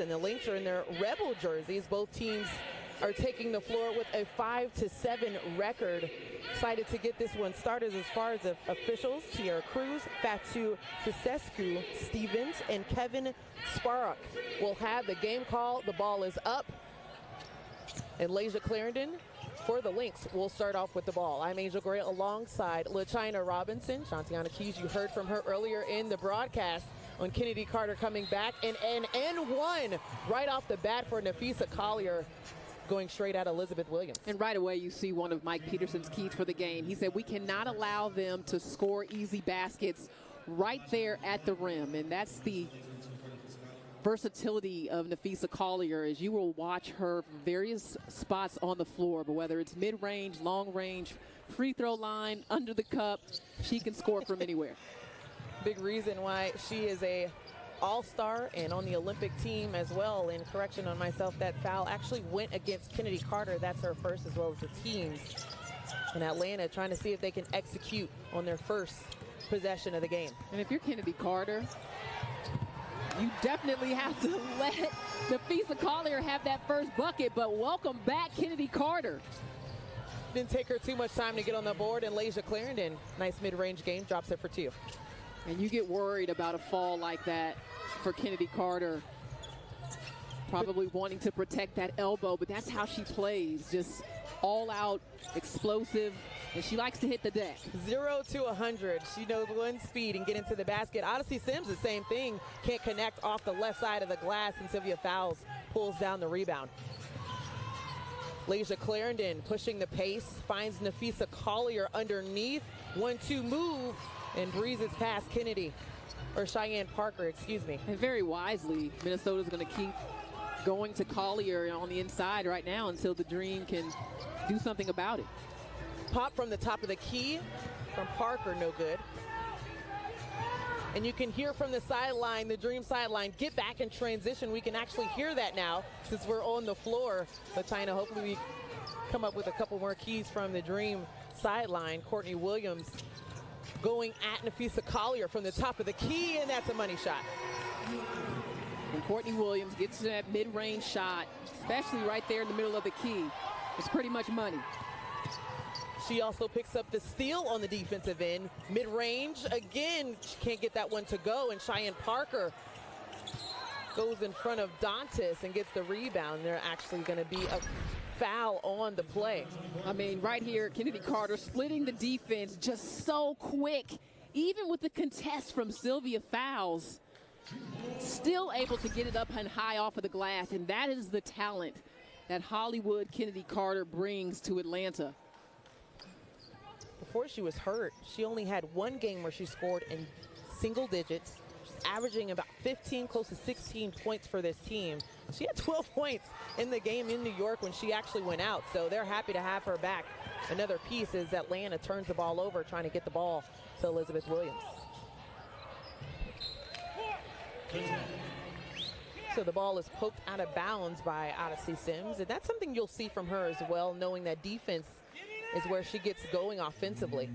And the Lynx are in their Rebel jerseys. Both teams are taking the floor with a 5-7 record. Excited to get this one started as far as the officials. Tierra Cruz, Fatu Sesescu, Stevens, and Kevin Sparrock will have the game call. The ball is up. And Layshia Clarendon for the Lynx will start off with the ball. I'm Angel Gray alongside LaChina Robinson. Shantiana Keys, you heard from her earlier in the broadcast on Kennedy Carter coming back. And an N1 right off the bat for Napheesa Collier, going straight at Elizabeth Williams. And right away you see one of Mike Peterson's keys for the game. He said we cannot allow them to score easy baskets right there at the rim. And that's the versatility of Napheesa Collier, as you will watch her from various spots on the floor, but whether it's mid-range, long-range, free throw line, under the cup, she can score from anywhere. Big reason why she is a all-star and on the Olympic team as well. And correction on myself, that foul actually went against Kennedy Carter. That's her first as well as the team's. And Atlanta trying to see if they can execute on their first possession of the game. And if you're Kennedy Carter, you definitely have to let Napheesa Collier have that first bucket, but welcome back, Kennedy Carter. Didn't take her too much time to get on the board, and Layshia Clarendon, nice mid-range game, drops it for 2. And you get worried about a fall like that for Kennedy Carter, probably wanting to protect that elbow, but that's how she plays, just all out, explosive, and she likes to hit the deck. 0 to 100. She knows one speed and get into the basket. Odyssey Sims, the same thing. Can't connect off the left side of the glass, and Sylvia Fowles pulls down the rebound. Layshia Clarendon pushing the pace, finds Napheesa Collier underneath. 1-2 move, and breezes past Kennedy, or Cheyenne Parker, excuse me. And very wisely, Minnesota's going to keep going to Collier on the inside right now until the Dream can do something about it. Pop from the top of the key from Parker, no good. And you can hear from the sideline, the Dream sideline, get back in transition. We can actually hear that now since we're on the floor. But China, hopefully we come up with a couple more keys from the Dream sideline. Courtney Williams going at Napheesa Collier from the top of the key, and that's a money shot. And Courtney Williams gets to that mid-range shot, especially right there in the middle of the key. It's pretty much money. She also picks up the steal on the defensive end. Mid-range, again, she can't get that one to go, and Cheyenne Parker goes in front of Dantas and gets the rebound. They're actually going to be a foul on the play. I mean, right here, Kennedy Carter splitting the defense just so quick. Even with the contest from Sylvia Fowles, still able to get it up and high off of the glass, and that is the talent that Hollywood Kennedy Carter brings to Atlanta. Before she was hurt, she only had one game where she scored in single digits. She's averaging about 15, close to 16 points for this team. She had 12 points in the game in New York when she actually went out, so they're happy to have her back. Another piece is Atlanta turns the ball over, trying to get the ball to Elizabeth Williams. So the ball is poked out of bounds by Odyssey Sims, and that's something you'll see from her as well, knowing that defense is where she gets going offensively.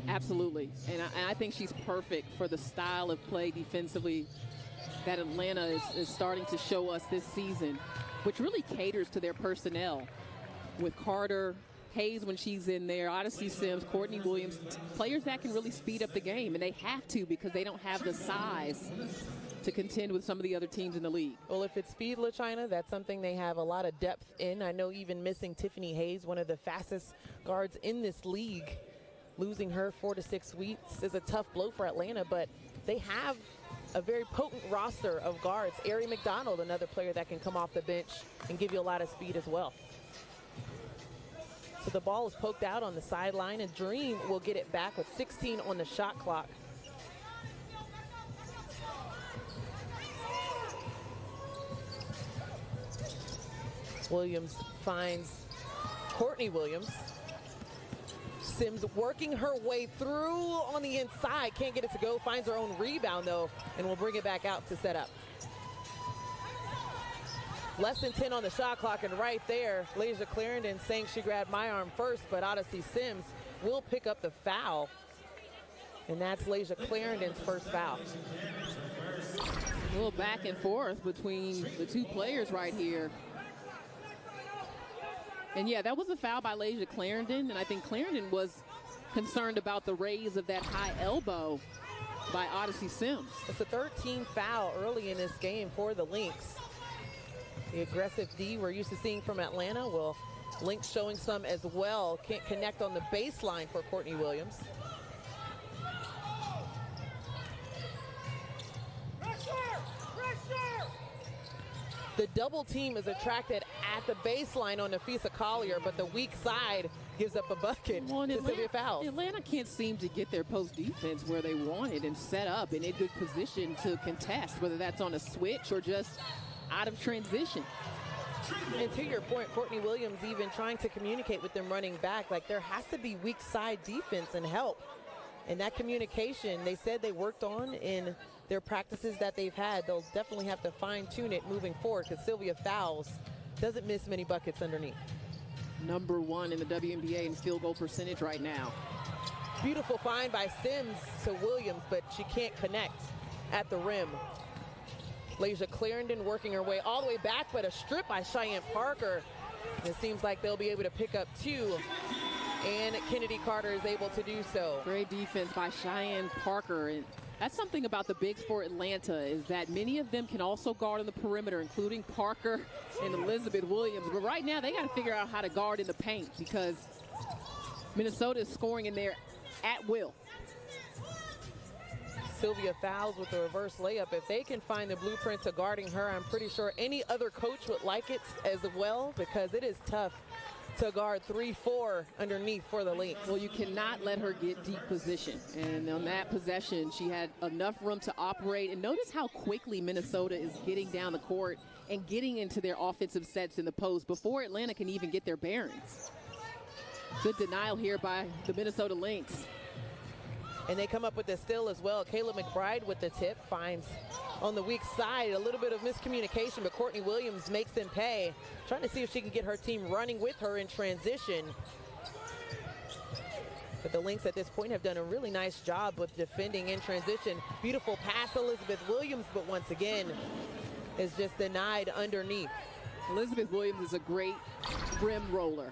Absolutely, and I think she's perfect for the style of play defensively that Atlanta is starting to show us this season, which really caters to their personnel with Carter, Hayes when she's in there, Odyssey Sims, Courtney Williams, players that can really speed up the game, and they have to because they don't have the size to contend with some of the other teams in the league. Well, if it's speed, LaChina, that's something they have a lot of depth in. I know even missing Tiffany Hayes, one of the fastest guards in this league, losing her 4 to 6 weeks is a tough blow for Atlanta, but they have a very potent roster of guards. Ari McDonald, another player that can come off the bench and give you a lot of speed as well. So the ball is poked out on the sideline, and Dream will get it back with 16 on the shot clock. Williams finds Courtney Williams. Sims working her way through on the inside. Can't get it to go. Finds her own rebound, though, and will bring it back out to set up. Less than 10 on the shot clock, and right there, Layshia Clarendon saying she grabbed my arm first, but Odyssey Sims will pick up the foul. And that's Layshia Clarendon's first foul. little back and forth between the two players right here. And yeah, that was a foul by Layshia Clarendon, and I think Clarendon was concerned about the raise of that high elbow by Odyssey Sims. It's a 13th foul early in this game for the Lynx. The aggressive D we're used to seeing from Atlanta. Well, Lynx showing some as well. Can't connect on the baseline for Courtney Williams. The double team is attracted at the baseline on Nafisa Collier, but the weak side gives up a bucket to Sylvia Fowles. Atlanta can't seem to get their post defense where they want it and set up in a good position to contest, whether that's on a switch or just out of transition. And to your point, Courtney Williams even trying to communicate with them running back, like there has to be weak side defense and help. And that communication, they said they worked on in their practices that they've had. They'll definitely have to fine-tune it moving forward because Sylvia Fowles doesn't miss many buckets underneath. Number 1 in the WNBA in field goal percentage right now. Beautiful find by Sims to Williams, but she can't connect at the rim. Layshia Clarendon working her way all the way back, but a strip by Cheyenne Parker. It seems like they'll be able to pick up 2, and Kennedy Carter is able to do so. Great defense by Cheyenne Parker. And that's something about the bigs for Atlanta, is that many of them can also guard on the perimeter, including Parker and Elizabeth Williams. But right now, they got to figure out how to guard in the paint because Minnesota is scoring in there at will. Sylvia Fowles with the reverse layup. If they can find the blueprint to guarding her, I'm pretty sure any other coach would like it as well because it is tough to guard 3-4 underneath for the Lynx. Well, you cannot let her get deep position. And on that possession, she had enough room to operate. And notice how quickly Minnesota is getting down the court and getting into their offensive sets in the post before Atlanta can even get their bearings. Good denial here by the Minnesota Lynx. And they come up with the steal as well. Kayla McBride with the tip finds on the weak side a little bit of miscommunication, but Courtney Williams makes them pay. Trying to see if she can get her team running with her in transition. But the Lynx at this point have done a really nice job with defending in transition. Beautiful pass, Elizabeth Williams, but once again is just denied underneath. Elizabeth Williams is a great rim roller.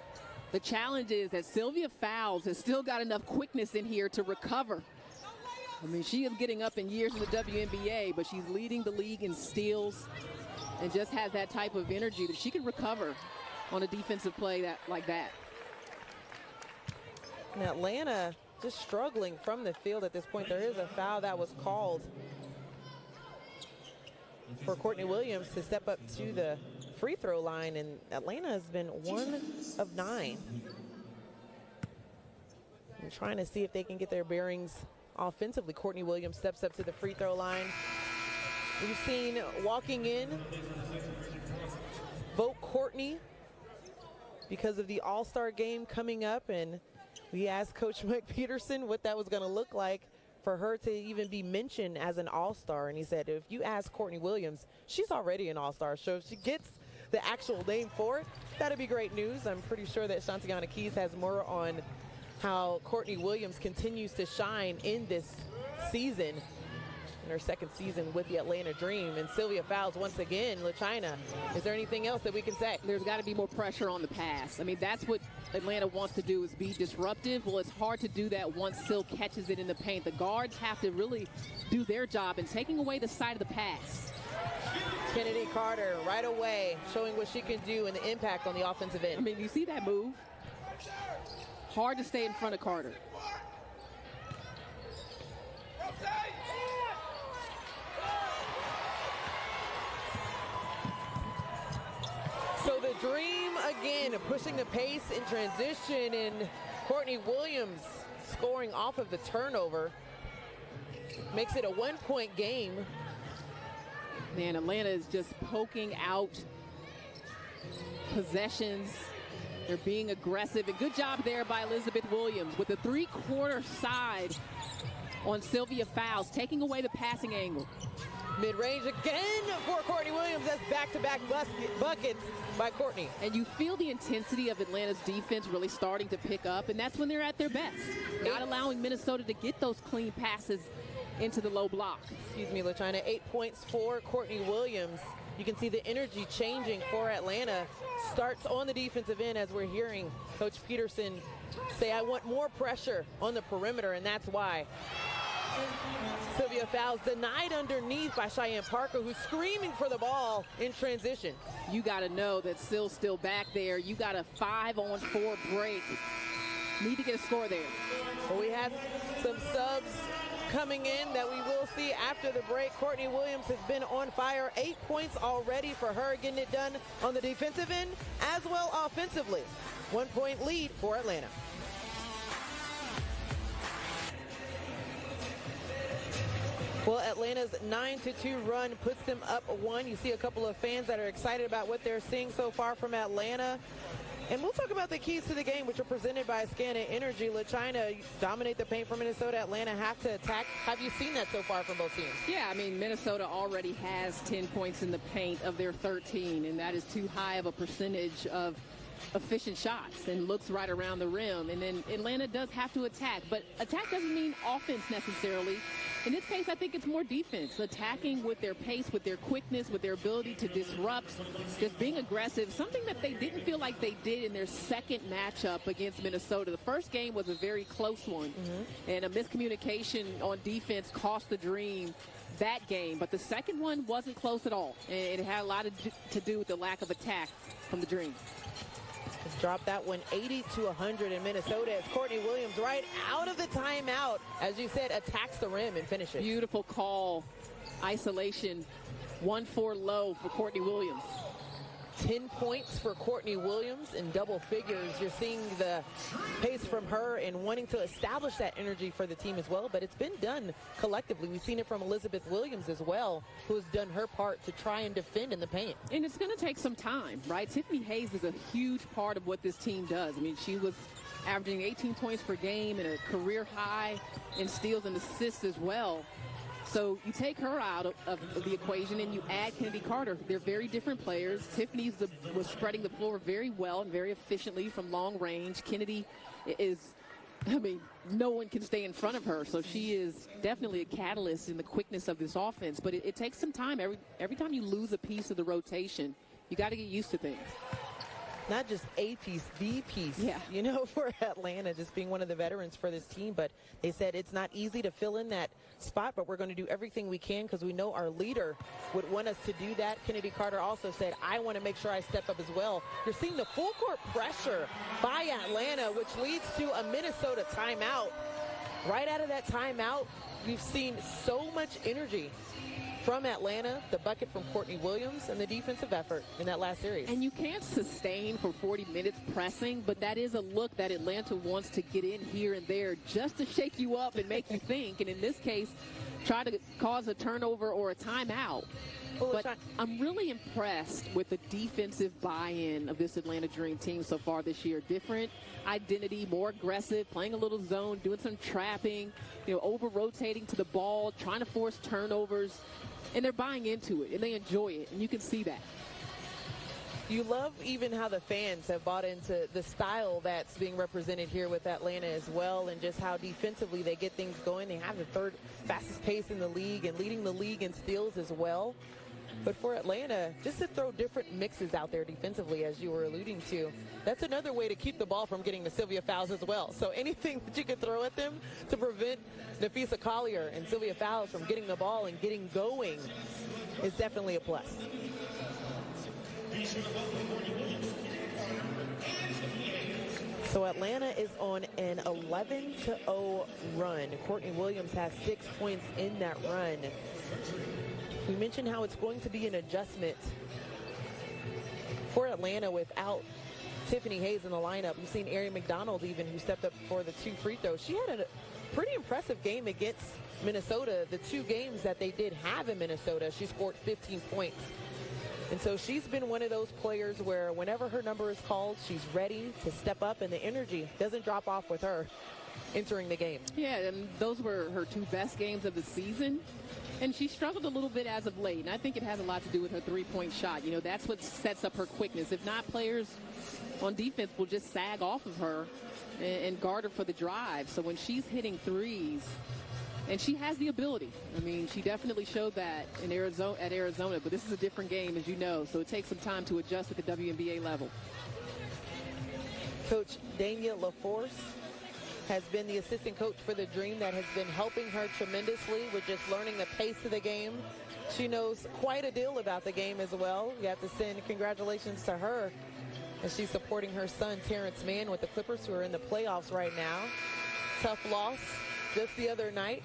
The challenge is that Sylvia Fowles has still got enough quickness in here to recover. I mean, she is getting up in years in the WNBA, but she's leading the league in steals and just has that type of energy that she can recover on a defensive play like that. And Atlanta just struggling from the field at this point. There is a foul that was called for Courtney Williams to step up to the free throw line, and Atlanta has been 1 of 9. And trying to see if they can get their bearings offensively. Courtney Williams steps up to the free throw line. We've seen walking in, vote Courtney because of the All-Star game coming up, and we asked Coach Mike Peterson what that was going to look like for her to even be mentioned as an All-Star. And he said, if you ask Courtney Williams, she's already an All-Star. So if she gets the actual name for it, that'd be great news. I'm pretty sure that Shantiana Keys has more on how Courtney Williams continues to shine in this season, in her second season with the Atlanta Dream. And Sylvia Fowles once again. LaChina, is there anything else that we can say? There's got to be more pressure on the pass. I mean, that's what Atlanta wants to do, is be disruptive. Well, it's hard to do that once Syl catches it in the paint. The guards have to really do their job in taking away the side of the pass. Kennedy Carter right away showing what she can do and the impact on the offensive end. I mean, you see that move? Hard to stay in front of Carter. So the Dream again pushing the pace in transition, and Courtney Williams scoring off of the turnover. Makes it a 1-point game. Man, Atlanta is just poking out possessions. They're being aggressive. And good job there by Elizabeth Williams with the three-quarter side on Sylvia Fowles, taking away the passing angle. Mid-range again for Courtney Williams. That's back-to-back buckets by Courtney. And you feel the intensity of Atlanta's defense really starting to pick up, and that's when they're at their best. Not allowing Minnesota to get those clean passes into the low block. Excuse me, LaChina. 8 points for Courtney Williams. You can see the energy changing for Atlanta. Starts on the defensive end, as we're hearing Coach Peterson say, I want more pressure on the perimeter, and that's why. Sylvia Fowles denied underneath by Cheyenne Parker, who's screaming for the ball in transition. You got to know that Syl's still back there. You got a 5-on-4 break. Need to get a score there. Well, we have some subs coming in that we will see after the break. Courtney Williams has been on fire. 8 points already for her, getting it done on the defensive end as well offensively. 1 point lead for Atlanta. Well, Atlanta's 9-2 run puts them up 1. You see a couple of fans that are excited about what they're seeing so far from Atlanta. And we'll talk about the keys to the game, which are presented by Scana Energy. LaChina dominate the paint for Minnesota. Atlanta have to attack. Have you seen that so far from both teams? Yeah, I mean, Minnesota already has 10 points in the paint of their 13, and that is too high of a percentage of efficient shots and looks right around the rim. And then Atlanta does have to attack, but attack doesn't mean offense necessarily. In this case, I think it's more defense, attacking with their pace, with their quickness, with their ability to disrupt, just being aggressive, something that they didn't feel like they did in their second matchup against Minnesota. The first game was a very close one, and a miscommunication on defense cost the Dream that game. But the second one wasn't close at all, and it had a lot to do with the lack of attack from the Dream. Dropped that one 80-100 in Minnesota as Courtney Williams right out of the timeout, as you said, attacks the rim and finishes. Beautiful call. Isolation. 1-4 low for Courtney Williams. 10 points for Courtney Williams in double figures. You're seeing the pace from her and wanting to establish that energy for the team as well, but it's been done collectively. We've seen it from Elizabeth Williams as well, who has done her part to try and defend in the paint. And it's going to take some time, right? Tiffany Hayes is a huge part of what this team does. I mean, she was averaging 18 points per game and a career high in steals and assists as well. So you take her out of the equation and you add Kennedy Carter. They're very different players. Tiffany was spreading the floor very well and very efficiently from long range. Kennedy is, I mean, no one can stay in front of her. So she is definitely a catalyst in the quickness of this offense. But it takes some time. Every time you lose a piece of the rotation, you got to get used to things. Not just a piece, the piece, yeah. You know, for Atlanta, just being one of the veterans for this team. But they said it's not easy to fill in that spot, but we're going to do everything we can because we know our leader would want us to do that. Kennedy Carter also said, I want to make sure I step up as well. You're seeing the full court pressure by Atlanta, which leads to a Minnesota timeout. Right out of that timeout, we've seen so much energy from Atlanta, the bucket from Courtney Williams, and the defensive effort in that last series. And you can't sustain for 40 minutes pressing, but that is a look that Atlanta wants to get in here and there just to shake you up and make you think. And in this case, try to cause a turnover or a timeout. But I'm really impressed with the defensive buy-in of this Atlanta Dream team so far this year. Different identity, more aggressive, playing a little zone, doing some trapping, over-rotating to the ball, trying to force turnovers. And they're buying into it, and they enjoy it, and you can see that. You love even how the fans have bought into the style that's being represented here with Atlanta as well, and just how defensively they get things going. They have the third fastest pace in the league and leading the league in steals as well. But for Atlanta, just to throw different mixes out there defensively, as you were alluding to, that's another way to keep the ball from getting to Sylvia Fowles as well. So anything that you can throw at them to prevent Napheesa Collier and Sylvia Fowles from getting the ball and getting going is definitely a plus. So Atlanta is on an 11-0 run. Courtney Williams has 6 points in that run. We mentioned how it's going to be an adjustment for Atlanta without Tiffany Hayes in the lineup. We've seen Ari McDonald even, who stepped up for the 2 free throws. She had a pretty impressive game against Minnesota. The 2 games that they did have in Minnesota, she scored 15 points. And so she's been one of those players where whenever her number is called, she's ready to step up, and the energy doesn't drop off with her entering the game. Yeah, and those were her 2 best games of the season. And she struggled a little bit as of late, and I think it has a lot to do with her three-point shot. That's what sets up her quickness. If not, players on defense will just sag off of her and guard her for the drive. So when she's hitting threes, And she has the ability. I mean, she definitely showed that in Arizona, but this is a different game, as you know, so it takes some time to adjust at the WNBA level. Coach Dania LaForce has been the assistant coach for the Dream that has been helping her tremendously with just learning the pace of the game. She knows quite a deal about the game as well. You have to send congratulations to her as she's supporting her son, Terrence Mann, with the Clippers, who are in the playoffs right now. Tough loss just the other night.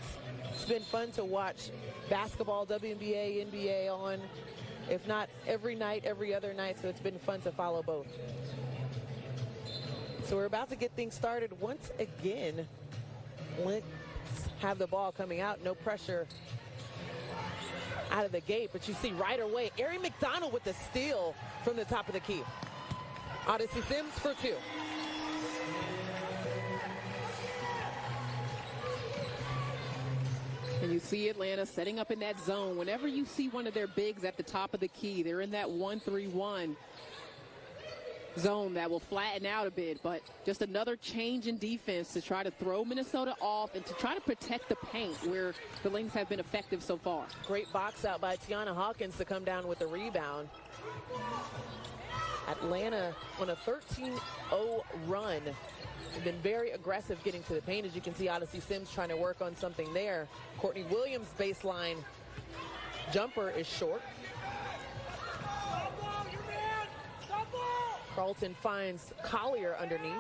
It's been fun to watch basketball, WNBA, NBA on, if not every night, every other night, so it's been fun to follow both. So we're about to get things started once again. Let's have the ball coming out, no pressure out of the gate, but you see right away, Aari McDonald with the steal from the top of the key. Odyssey Sims for two. And you see Atlanta setting up in that zone. Whenever you see one of their bigs at the top of the key, they're in that 1-3-1 zone that will flatten out a bit, but just another change in defense to try to throw Minnesota off and to try to protect the paint where the Lynx have been effective so far. Great box out by Tiana Hawkins to come down with the rebound. Atlanta on a 13-0 run. They've been very aggressive getting to the paint. As you can see, Odyssey Sims trying to work on something there. Courtney Williams' baseline jumper is short. Carlton finds Collier underneath.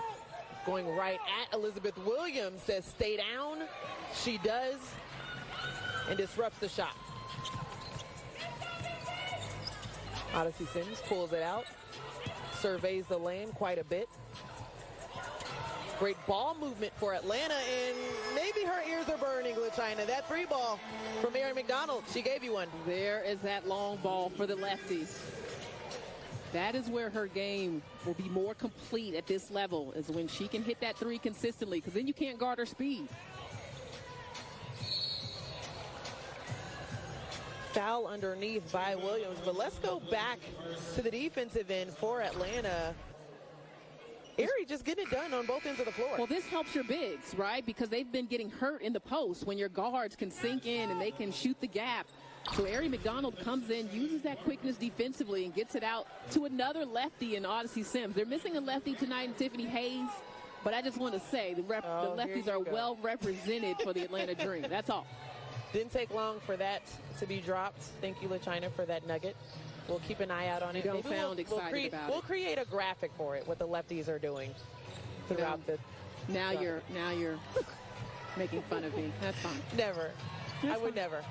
Going right at Elizabeth Williams, says stay down. She does, and disrupts the shot. Odyssey Sims pulls it out, surveys the lane quite a bit. Great ball movement for Atlanta, and maybe her ears are burning, LaChina. That three ball from Aari McDonald, she gave you one. There is that long ball for the lefties. That is where her game will be more complete at this level, is when she can hit that three consistently, because then you can't guard her speed. Foul underneath by Williams, but let's go back to the defensive end for Atlanta. Aari just getting it done on both ends of the floor. Well, this helps your bigs, right? Because they've been getting hurt in the post when your guards can sink in and they can shoot the gap. So Aari McDonald comes in, uses that quickness defensively, and gets it out to another lefty in Odyssey Sims. They're missing a lefty tonight in Tiffany Hayes, but I just want to say the lefties are well represented for the Atlanta Dream. That's all. Didn't take long for that to be dropped. Thank you, LaChina, for that nugget. We'll keep an eye out on it. You don't sound excited about it. We'll create a graphic for it, what the lefties are doing throughout the. Now you're making fun of me. That's fine. Never. I would never.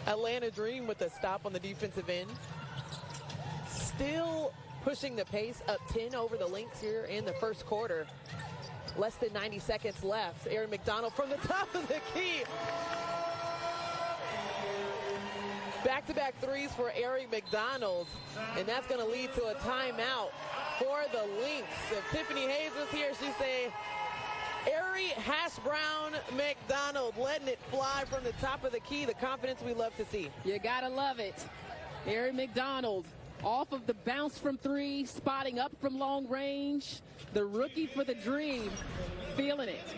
Atlanta Dream with a stop on the defensive end. Still pushing the pace, up 10 over the Lynx here in the first quarter. Less than 90 seconds left. Aari McDonald from the top of the key. Back-to-back threes for Aari McDonald, and that's going to lead to a timeout for the Lynx. If Tiffany Hayes was here, she'd say, Aari Hash Brown McDonald letting it fly from the top of the key. The confidence we love to see. You got to love it. Aari McDonald off of the bounce from three, spotting up from long range. The rookie for the Dream, feeling it.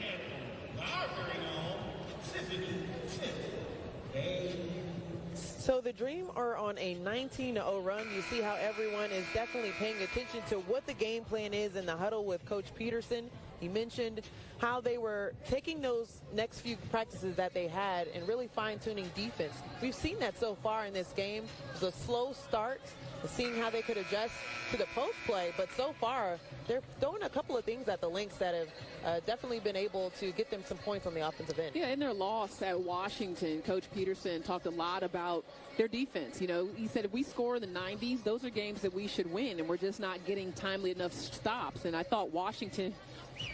So the Dream are on a 19-0 run. You see how everyone is definitely paying attention to what the game plan is in the huddle with Coach Peterson. He mentioned how they were taking those next few practices that they had and really fine-tuning defense. We've seen that so far in this game. It was a slow start, seeing how they could adjust to the post play, but so far they're throwing a couple of things at the Lynx that have definitely been able to get them some points on the offensive end. Yeah, in their loss at Washington, Coach Peterson talked a lot about their defense. You know, he said if we score in the 90s, those are games that we should win, and we're just not getting timely enough stops. And I thought Washington,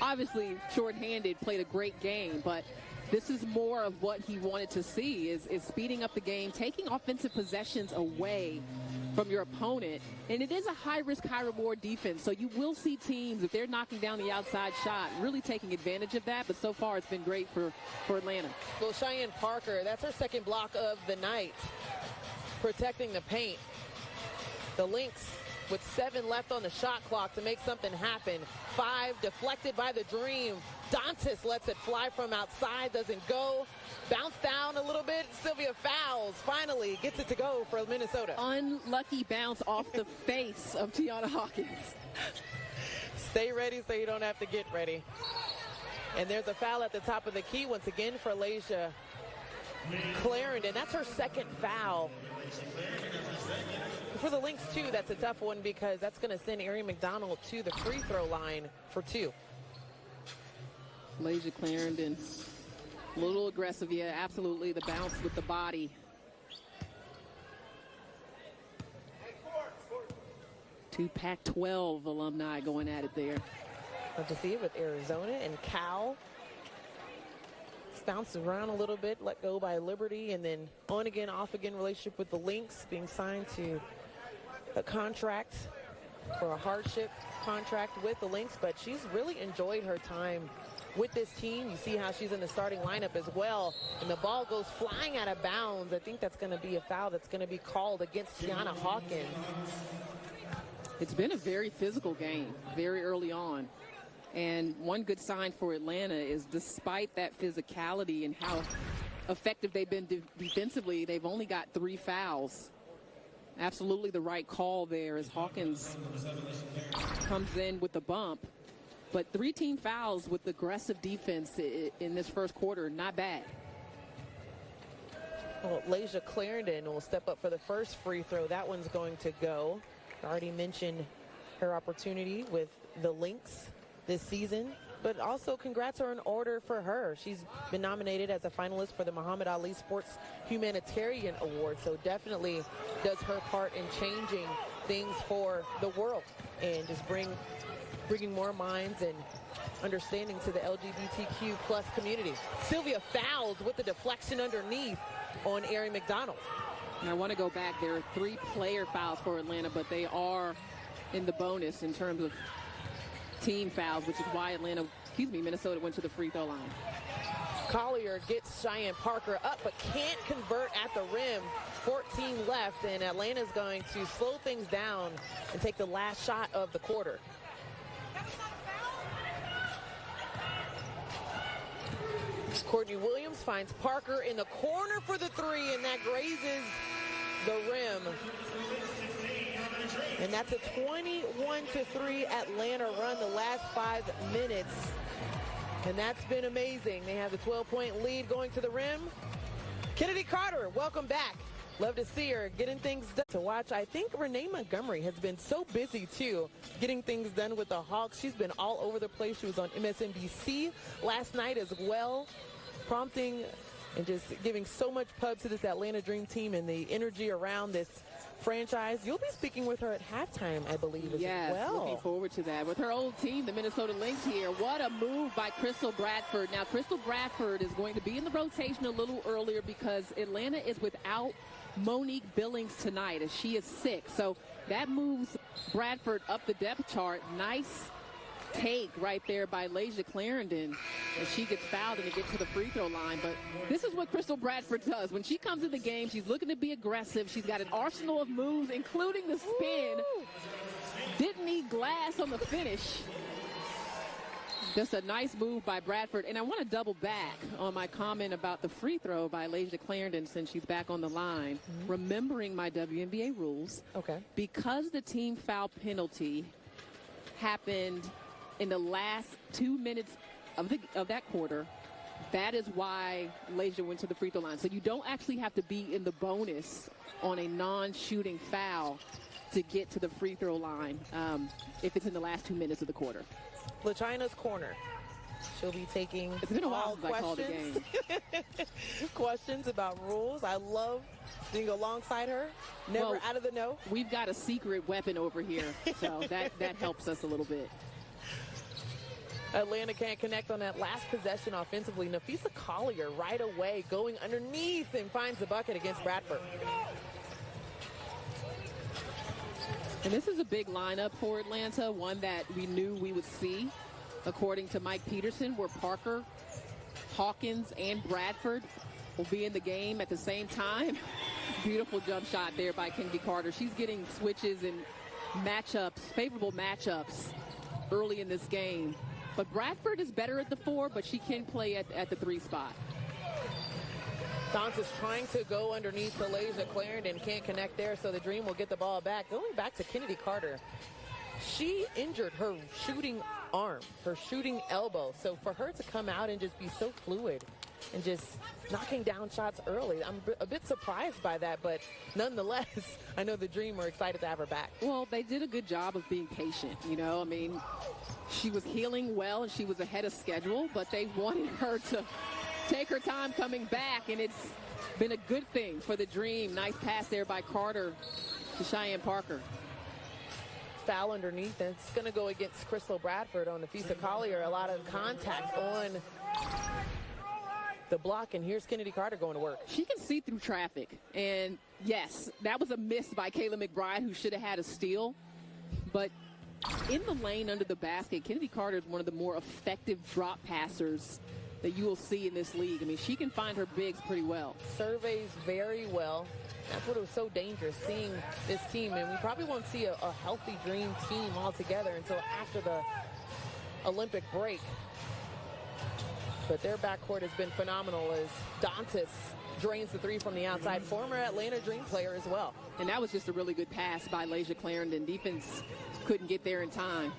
obviously shorthanded, played a great game, but this is more of what he wanted to see, is speeding up the game, taking offensive possessions away from your opponent. And it is a high-risk, high-reward defense, so you will see teams, if they're knocking down the outside shot, really taking advantage of that. But so far, it's been great for Atlanta. Well, Cheyenne Parker, that's her second block of the night, protecting the paint. The Lynx with 7 left on the shot clock to make something happen. 5 deflected by the Dream. Dantas lets it fly from outside, doesn't go. Bounce down a little bit. Sylvia fouls. Finally gets it to go for Minnesota. Unlucky bounce off the face of Tiana Hawkins. Stay ready so you don't have to get ready. And there's a foul at the top of the key once again for Layshia Clarendon. That's her second foul. For the Lynx, too, that's a tough one because that's going to send Erin McDonald to the free throw line for 2. Layshia Clarendon, a little aggressive, yeah, absolutely. The bounce with the body. Two Pac-12 alumni going at it there. Love to see it with Arizona and Cal. Bounced around a little bit, let go by Liberty, and then on again, off again relationship with the Lynx, being signed to a contract for a hardship contract with the Lynx, but she's really enjoyed her time with this team. You see how she's in the starting lineup as well, and the ball goes flying out of bounds. I think that's going to be a foul that's going to be called against Tiana Hawkins. It's been a very physical game very early on. And one good sign for Atlanta is despite that physicality and how effective they've been defensively, they've only got 3 fouls. Absolutely the right call there as Hawkins comes in with the bump. But 3 team fouls with aggressive defense in this first quarter, not bad. Well, Layshia Clarendon will step up for the first free throw. That one's going to go. I already mentioned her opportunity with the Lynx this season, but also congrats are in order for her. She's been nominated as a finalist for the Muhammad Ali Sports Humanitarian Award, so definitely does her part in changing things for the world and just bringing more minds and understanding to the LGBTQ plus community. Sylvia fouls with the deflection underneath on Erin McDonald. And I want to go back. There are 3 player fouls for Atlanta, but they are in the bonus in terms of team fouls, which is why Minnesota went to the free throw line. Collier gets Cheyenne Parker up, but can't convert at the rim. 14 left, and Atlanta's going to slow things down and take the last shot of the quarter. Courtney Williams finds Parker in the corner for the 3, and that grazes the rim. And that's a 21-3 Atlanta run the last 5 minutes. And that's been amazing. They have the 12-point lead going to the rim. Kennedy Carter, welcome back. Love to see her getting things done to watch. I think Renee Montgomery has been so busy, too, getting things done with the Hawks. She's been all over the place. She was on MSNBC last night as well, prompting and just giving so much pub to this Atlanta Dream team and the energy around this franchise. You'll be speaking with her at halftime, I believe, as well. Yes, looking forward to that. With her old team, the Minnesota Lynx here. What a move by Crystal Bradford. Now, Crystal Bradford is going to be in the rotation a little earlier because Atlanta is without Monique Billings tonight as she is sick. So that moves Bradford up the depth chart. Nice take right there by Layshia Clarendon as she gets fouled and to get to the free throw line. But this is what Crystal Bradford does. When she comes in the game, she's looking to be aggressive. She's got an arsenal of moves, including the spin. Didn't need glass on the finish. Just a nice move by Bradford. And I want to double back on my comment about the free throw by Layshia Clarendon since she's back on the line. Remembering my WNBA rules. Okay. Because the team foul penalty happened in the last 2 minutes of that quarter, that is why Layshia went to the free throw line. So you don't actually have to be in the bonus on a non-shooting foul to get to the free throw line if it's in the last 2 minutes of the quarter. LaChina's corner. She'll be taking It's been a while since I called a game. questions about rules. I love being alongside her, never out of the know. We've got a secret weapon over here, so that helps us a little bit. Atlanta can't connect on that last possession offensively. Nafisa Collier right away going underneath and finds the bucket against Bradford. And this is a big lineup for Atlanta, one that we knew we would see, according to Mike Peterson, where Parker, Hawkins, and Bradford will be in the game at the same time. Beautiful jump shot there by Kennedy Carter. She's getting switches and matchups, favorable matchups early in this game. But Bradford is better at the 4, but she can play at the 3 spot. Dantas trying to go underneath to Layshia Clarendon, can't connect there, so the Dream will get the ball back. Going back to Kennedy Carter, she injured her shooting arm, her shooting elbow. So for her to come out and just be so fluid and just knocking down shots early, I'm a bit surprised by that, but nonetheless, I know the Dream are excited to have her back. Well, they did a good job of being patient, you know. I mean, she was healing well and she was ahead of schedule, but they wanted her to take her time coming back, and it's been a good thing for the Dream. Nice pass there by Carter to Cheyenne Parker. Foul underneath, and it's going to go against Crystal Bradford on Nafisa Collier. A lot of contact on the block, and here's Kennedy Carter going to work. She can see through traffic, and yes, that was a miss by Kayla McBride, who should have had a steal. But in the lane under the basket, Kennedy Carter is one of the more effective drop passers that you will see in this league. I mean, she can find her bigs pretty well. Surveys very well. That's what was so dangerous, seeing this team. And we probably won't see a healthy Dream team altogether until after the Olympic break. But their backcourt has been phenomenal as Dantas drains the 3 from the outside. Former Atlanta Dream player as well. And that was just a really good pass by Layshia Clarendon. Defense couldn't get there in time.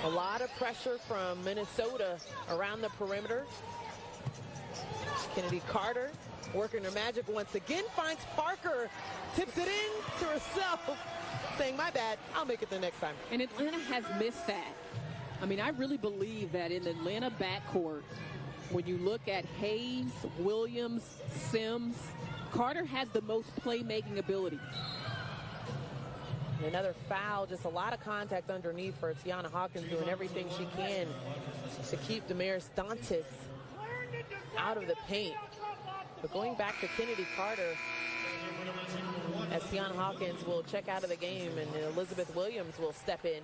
A lot of pressure from Minnesota around the perimeter. Kennedy Carter working her magic once again, finds Parker, tips it in to herself, saying, my bad, I'll make it the next time. And Atlanta has missed that. I mean, I really believe that in the Atlanta backcourt, when you look at Hayes, Williams, Sims, Carter has the most playmaking ability. And another foul, just a lot of contact underneath for Tiana Hawkins, doing everything she can to keep Damaris Dantas out of the paint. But going back to Kennedy Carter, as Tiana Hawkins will check out of the game and Elizabeth Williams will step in.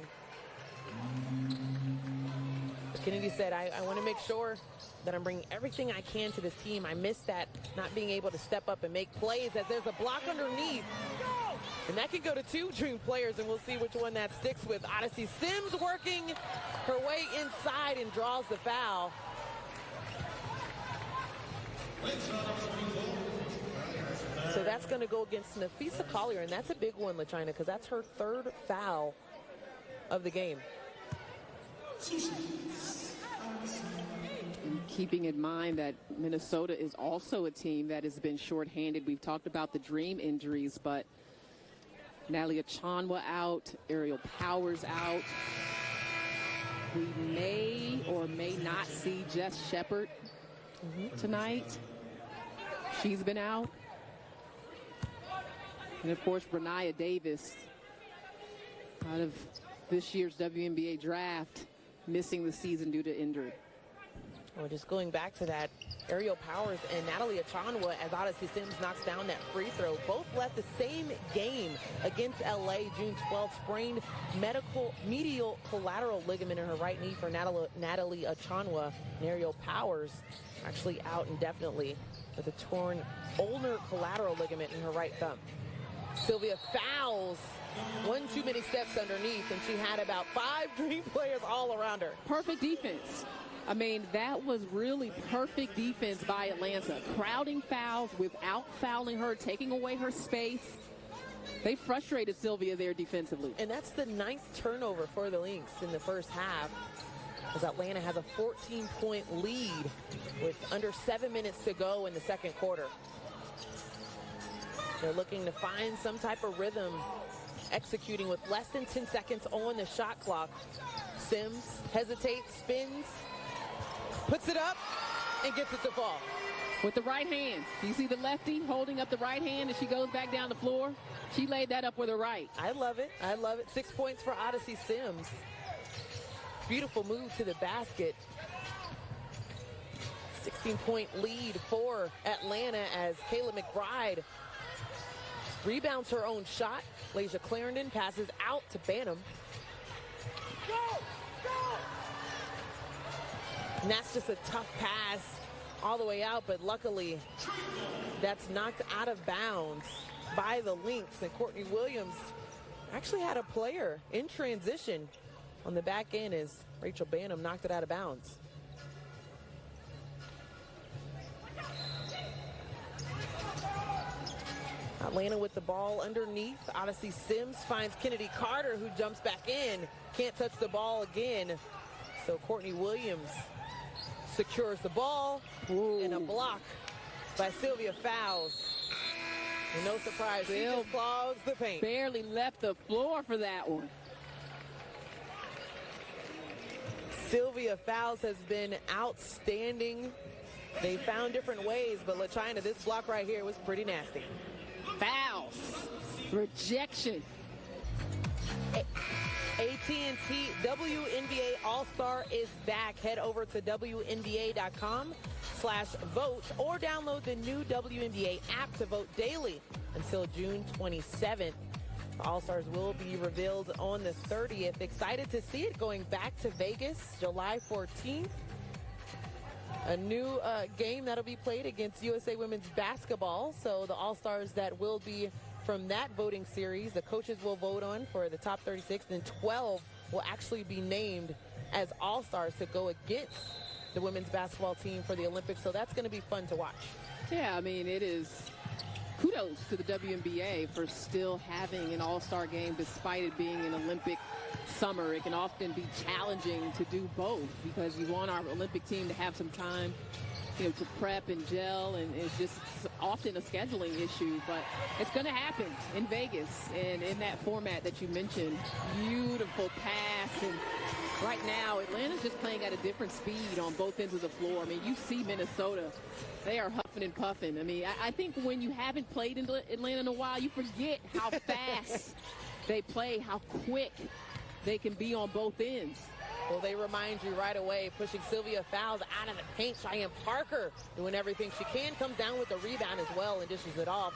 But Kennedy said, I want to make sure that I'm bringing everything I can to this team. I missed that, not being able to step up and make plays, as there's a block underneath. And that could go to 2 Dream players, and we'll see which one that sticks with. Odyssey Sims working her way inside and draws the foul. So that's going to go against Nafisa Collier, and that's a big one, LaChina, because that's her 3rd foul of the game. And keeping in mind that Minnesota is also a team that has been shorthanded. We've talked about the Dream injuries, but Natalie Achanwa out, Ariel Powers out. We may or may not see Jess Shepard tonight. She's been out. And of course, Renaya Davis, out of this year's WNBA draft, missing the season due to injury. Well, just going back to that, Ariel Powers and Natalie Achanwa, as Odyssey Sims knocks down that free throw, both left the same game against LA June 12th, sprained medial collateral ligament in her right knee for Natalie Achanwa. And Ariel Powers actually out indefinitely with a torn ulnar collateral ligament in her right thumb. Sylvia fouls, one too many steps underneath, and she had about 5 Dream players all around her. Perfect defense. I mean, that was really perfect defense by Atlanta. Crowding fouls without fouling her, taking away her space. They frustrated Sylvia there defensively. And that's the 9th turnover for the Lynx in the first half, as Atlanta has a 14-point lead with under 7 minutes to go in the second quarter. They're looking to find some type of rhythm, executing with less than 10 seconds on the shot clock. Sims hesitates, spins, puts it up, and gets it to fall. With the right hand. You see the lefty holding up the right hand as she goes back down the floor? She laid that up with her right. I love it. I love it. 6 points for Odyssey Sims. Beautiful move to the basket. 16-point lead for Atlanta as Kayla McBride rebounds her own shot. Layshia Clarendon passes out to Banham. And that's just a tough pass all the way out, but luckily that's knocked out of bounds by the Lynx. And Courtney Williams Actually had a player in transition on the back end as Rachel Banham knocked it out of bounds. Atlanta with the ball underneath. Odyssey Sims finds Kennedy Carter, who jumps back in. Can't touch the ball again. So Courtney Williams secures the ball. Ooh. And a block by Sylvia Fowles. And no surprise, she just clogs the paint. Barely left the floor for that one. Sylvia Fowles has been outstanding. They found different ways, but LaChina, this block right here was pretty nasty. Fouls. Rejection. AT&T WNBA All-Star is back. Head over to WNBA.com/vote or download the new WNBA app to vote daily until June 27th. The All-Stars will be revealed on the 30th. Excited to see it going back to Vegas July 14th. A new game that'll be played against USA Women's Basketball. So the All-Stars that will be from that voting series, the coaches will vote on for the top 36, and 12 will actually be named as All-Stars to go against the women's basketball team for the Olympics. So that's going to be fun to watch. Yeah, I mean, it is kudos to the WNBA for still having an all-star game despite it being an Olympic summer. It can often be challenging to do both because you want our Olympic team to have some time, you know, to prep and gel, and it's just often a scheduling issue, but it's going to happen in Vegas and in that format that you mentioned. Beautiful pass, and right now Atlanta's just playing at a different speed on both ends of the floor. I mean, you see Minnesota, they are huffing and puffing. I mean, I think when you haven't played in Atlanta in a while, you forget how fast they play, how quick they can be on both ends. Well, they remind you right away, pushing Sylvia Fowles out of the paint. Cheyenne Parker doing everything she can, comes down with the rebound as well and dishes it off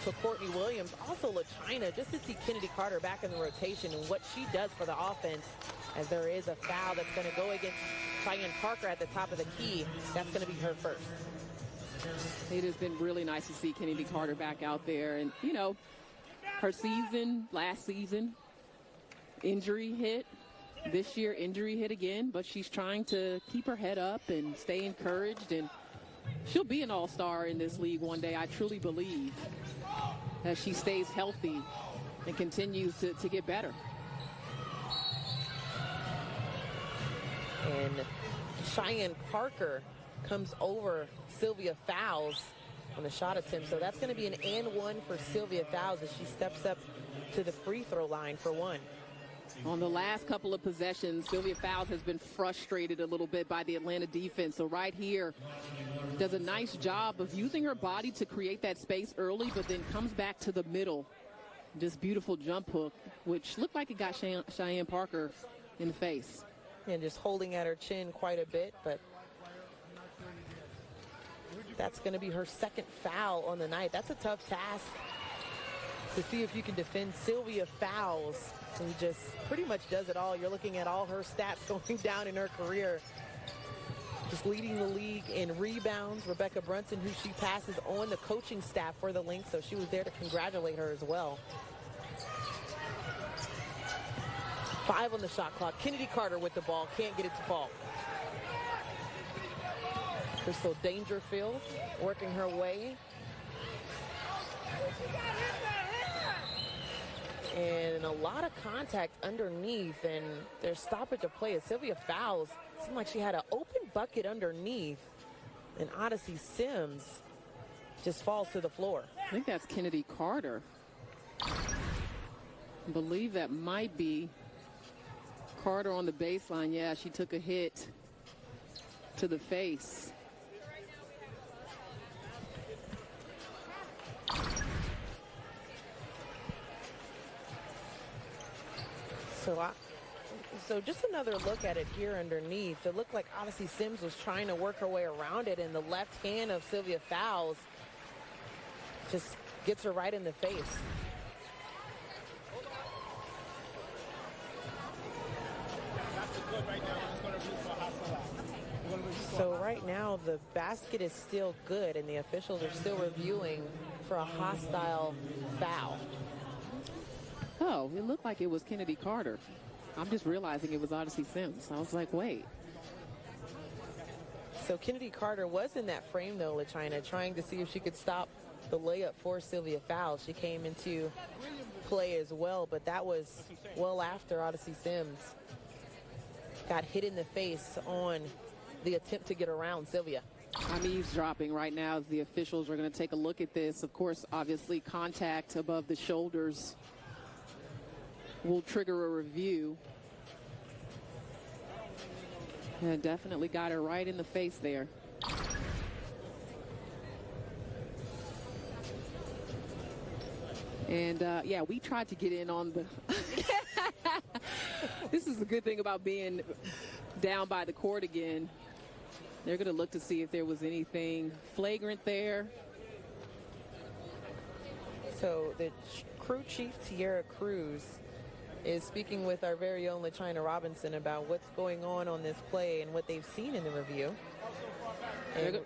to Courtney Williams. Also LaChina, just to see Kennedy Carter back in the rotation and what she does for the offense, as there is a foul that's going to go against Cheyenne Parker at the top of the key. That's going to be her first. It has been really nice to see Kennedy Carter back out there. And, you know, her season, last season, injury hit. This year, injury hit again, but she's trying to keep her head up and stay encouraged, and she'll be an all-star in this league one day. I truly believe that she stays healthy and continues to get better. And Cheyenne Parker comes over Sylvia Fowles on the shot attempt, so that's going to be an and one for Sylvia Fowles as she steps up to the free throw line for one. On the last couple of possessions, Sylvia Fowles has been frustrated a little bit by the Atlanta defense. So right here, does a nice job of using her body to create that space early, but then comes back to the middle. This beautiful jump hook, which looked like it got Cheyenne Parker in the face. And just holding at her chin quite a bit, but that's going to be her second foul on the night. That's a tough task to see if you can defend Sylvia Fowles, who just pretty much does it all. You're looking at all her stats going down in her career. Just leading the league in rebounds. Rebecca Brunson, who she passes on the coaching staff for the Lynx, so she was there to congratulate her as well. 5 on the shot clock. Kennedy Carter with the ball, can't get it to fall. Crystal Dangerfield working her way. And a lot of contact underneath, and their stoppage of play as Sylvia Fowles seemed like she had an open bucket underneath, and Odyssey Sims just falls to the floor. I think that's Kennedy Carter. I believe that might be Carter on the baseline. Yeah, she took a hit to the face. So just another look at it here underneath. It looked like Odyssey Sims was trying to work her way around it, and the left hand of Sylvia Fowles just gets her right in the face. So right now the basket is still good, and the officials are still reviewing for a hostile foul. Oh, oh, it looked like it was Kennedy Carter. I'm just realizing it was Odyssey Sims. I was like, wait. So Kennedy Carter was in that frame, though, LaChina, trying to see if she could stop the layup for Sylvia Fowles. She came into play as well, but that was well after Odyssey Sims got hit in the face on the attempt to get around Sylvia. I'm eavesdropping right now as the officials are going to take a look at this. Of course, obviously, contact above the shoulders will trigger a review. Yeah, definitely got her right in the face there. And, yeah, we tried to get in on the... This is the good thing about being down by the court again. They're going to look to see if there was anything flagrant there. So the crew chief, Tierra Cruz, is speaking with our very own LaChina Robinson about what's going on this play and what they've seen in the review.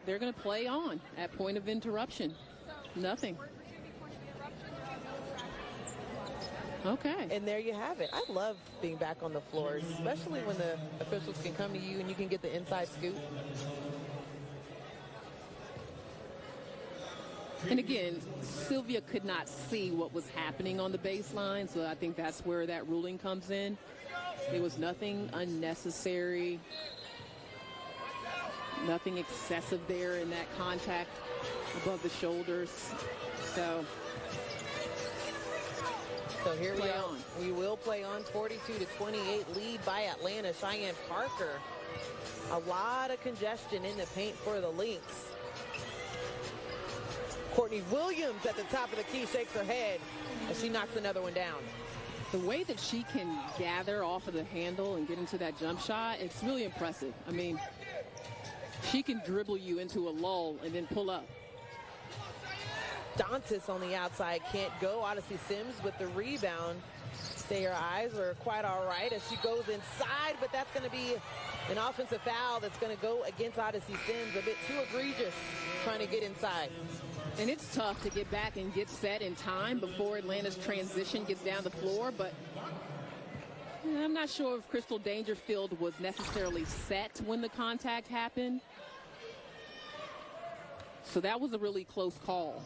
They're going to play on at point of interruption. Nothing. Okay. And there you have it. I love being back on the floor, especially when the officials can come to you and you can get the inside scoop. And again, Sylvia could not see what was happening on the baseline, so I think that's where that ruling comes in. There was nothing unnecessary, nothing excessive there in that contact above the shoulders. So here we are. We will play on. 42-28 lead by Atlanta. Cheyenne Parker. A lot of congestion in the paint for the Lynx. Courtney Williams at the top of the key shakes her head as she knocks another one down. The way that she can gather off of the handle and get into that jump shot, it's really impressive. I mean, she can dribble you into a lull and then pull up. Dantas on the outside can't go. Odyssey Sims with the rebound. Say her eyes are quite all right as she goes inside, but that's going to be an offensive foul that's going to go against Odyssey Sims. A bit too egregious trying to get inside. And it's tough to get back and get set in time before Atlanta's transition gets down the floor, but I'm not sure if Crystal Dangerfield was necessarily set when the contact happened. So that was a really close call.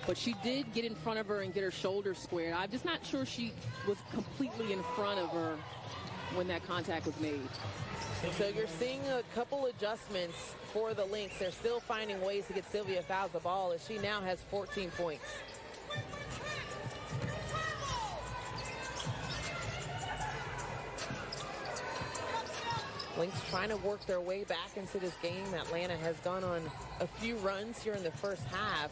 But she did get in front of her and get her shoulders squared. I'm just not sure she was completely in front of her when that contact was made. So you're seeing a couple adjustments for the Lynx. They're still finding ways to get Sylvia Fowles the ball as she now has 14 points. Lynx trying to work their way back into this game. Atlanta has gone on a few runs here in the first half.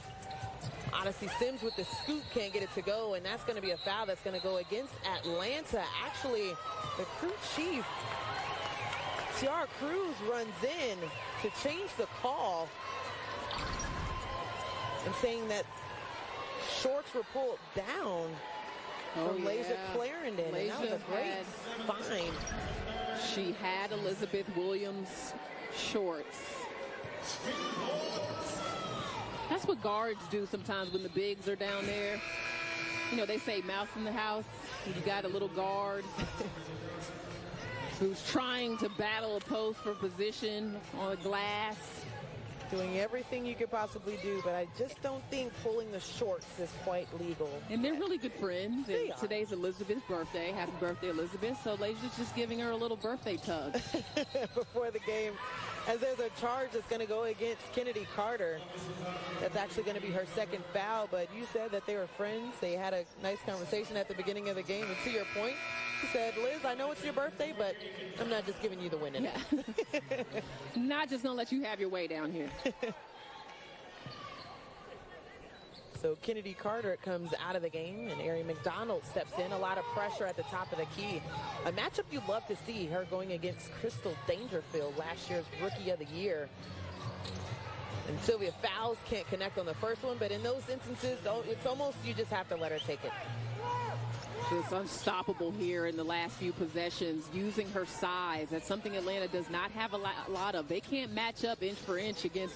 Odyssey Sims with the scoop can't get it to go, and that's going to be a foul that's going to go against Atlanta. Actually, the crew chief, Tierra Cruz, runs in to change the call and saying that shorts were pulled down from Lasia Clarendon. And that was a great find. She had Elizabeth Williams shorts. That's what guards do sometimes when the bigs are down there. You know, they say mouse in the house. You got a little guard who's trying to battle a post for position on the glass. Doing everything you could possibly do, but I just don't think pulling the shorts is quite legal. And they're really good friends. And today's Elizabeth's birthday. Happy birthday, Elizabeth. So Lasia's just giving her a little birthday tug. Before the game, as there's a charge that's going to go against Kennedy Carter. That's actually going to be her second foul, but you said that they were friends. They had a nice conversation at the beginning of the game, and to your point, you said, Liz, I know it's your birthday, but I'm not just giving you the win today. Yeah. Not just going to let you have your way down here. So Kennedy Carter comes out of the game, and Ari McDonald steps in. A lot of pressure at the top of the key. A matchup you'd love to see, her going against Crystal Dangerfield, last year's Rookie of the Year. And Sylvia Fowles can't connect on the first one, but in those instances, it's almost you just have to let her take it. Just unstoppable here in the last few possessions, using her size. That's something Atlanta does not have a lot of. They can't match up inch for inch against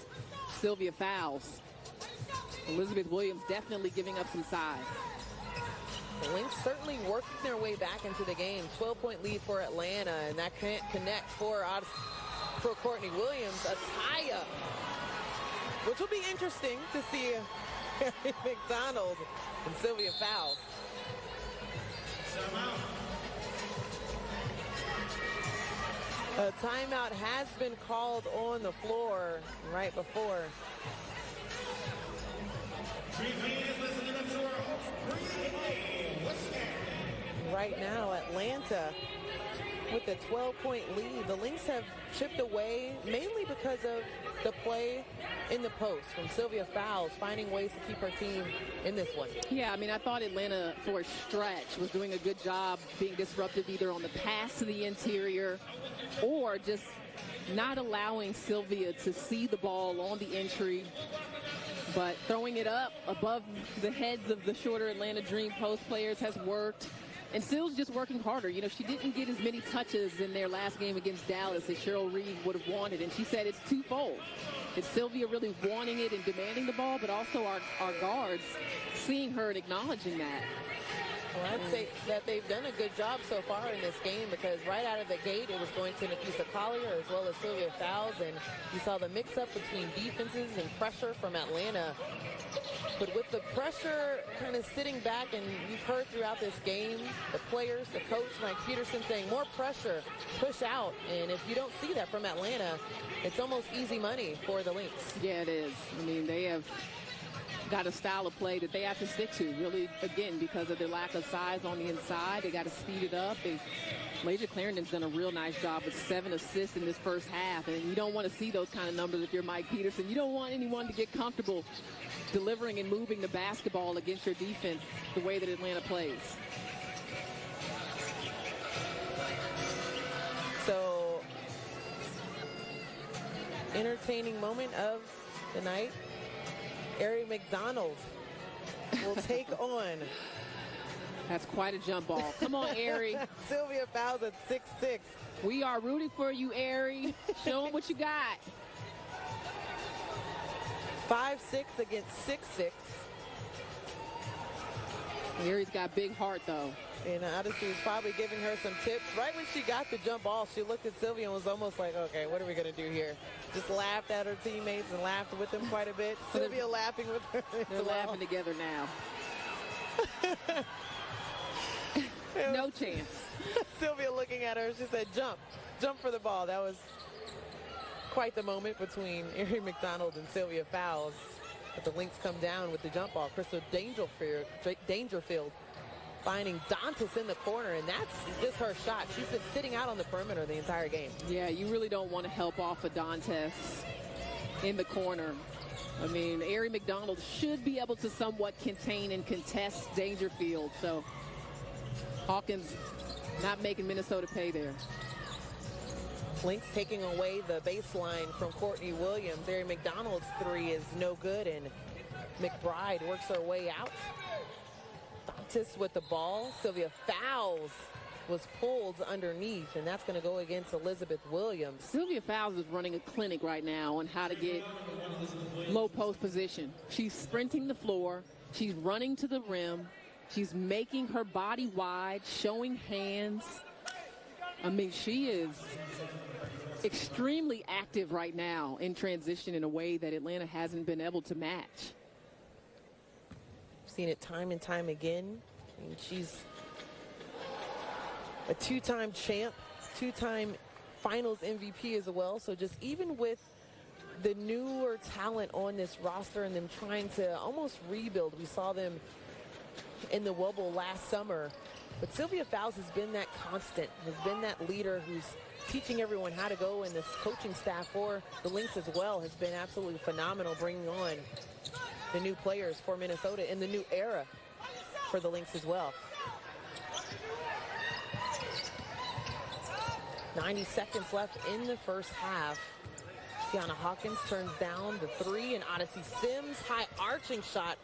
Sylvia Fowles. Elizabeth Williams definitely giving up some size. The Lynx certainly working their way back into the game. 12-point lead for Atlanta, and that can't connect for Courtney Williams. A tie-up, which will be interesting to see Harry McDonald and Sylvia Fowles. A timeout has been called on the floor right before. Right now, Atlanta with a 12-point lead. The Lynx have chipped away mainly because of the play in the post from Sylvia Fowles, finding ways to keep her team in this one. Yeah, I mean, I thought Atlanta, for a stretch, was doing a good job being disruptive either on the pass to the interior or just not allowing Sylvia to see the ball on the entry, but throwing it up above the heads of the shorter Atlanta Dream post players has worked. And Syl's just working harder. You know, she didn't get as many touches in their last game against Dallas as Cheryl Reed would have wanted. And she said it's twofold. It's Sylvia really wanting it and demanding the ball, but also our guards seeing her and acknowledging that. Well, I'd say that they've done a good job so far in this game, because right out of the gate it was going to Nakisa Collier as well as Sylvia Fowles, and you saw the mix-up between defenses and pressure from Atlanta. But with the pressure kind of sitting back, and you've heard throughout this game, the players, the coach, Mike Peterson, saying more pressure, push out. And if you don't see that from Atlanta, it's almost easy money for the Lynx. Yeah, it is. I mean, they have got a style of play that they have to stick to, really, again, because of their lack of size on the inside. They got to speed it up. Lasia Clarendon's done a real nice job with 7 assists in this first half, and you don't want to see those kind of numbers if you're Mike Peterson. You don't want anyone to get comfortable delivering and moving the basketball against your defense the way that Atlanta plays. So, entertaining moment of the night. Ari McDonald will take on. That's quite a jump ball. Come on, Ari. Sylvia Fowles at 6'6". We are rooting for you, Ari. Show them what you got. 5'6" against 6'6". Ari's got big heart, though. And Odyssey was probably giving her some tips. Right when she got the jump ball, she looked at Sylvia and was almost like, okay, what are we going to do here? Just laughed at her teammates and laughed with them quite a bit. Sylvia laughing with her. They're laughing together now. No chance. Sylvia looking at her, she said, jump for the ball. That was quite the moment between Ari McDonald and Sylvia Fowles. But the Lynx come down with the jump ball. Crystal Dangerfield finding Dantas in the corner, and that's just her shot. She's been sitting out on the perimeter the entire game. Yeah, you really don't want to help off a Dantas in the corner. I mean, Ari McDonald should be able to somewhat contain and contest Dangerfield. So Hawkins not making Minnesota pay there. Lynx taking away the baseline from Courtney Williams. Ari McDonald's three is no good, and McBride works her way out. Dantas with the ball. Sylvia Fowles was pulled underneath, and that's going to go against Elizabeth Williams. Sylvia Fowles is running a clinic right now on how to get low post position. She's sprinting the floor. She's running to the rim. She's making her body wide, showing hands. I mean, she is extremely active right now in transition in a way that Atlanta hasn't been able to match. Seen it time and time again. I mean, she's a two-time champ, two-time finals MVP as well. So just even with the newer talent on this roster and them trying to almost rebuild, we saw them in the Wobble last summer. But Sylvia Fowles has been that constant, has been that leader who's teaching everyone how to go, and this coaching staff for the Lynx as well has been absolutely phenomenal, bringing on the new players for Minnesota in the new era for the Lynx as well. 90 seconds left in the first half. Tiana Hawkins turns down the three, and Odyssey Sims, high arching shot,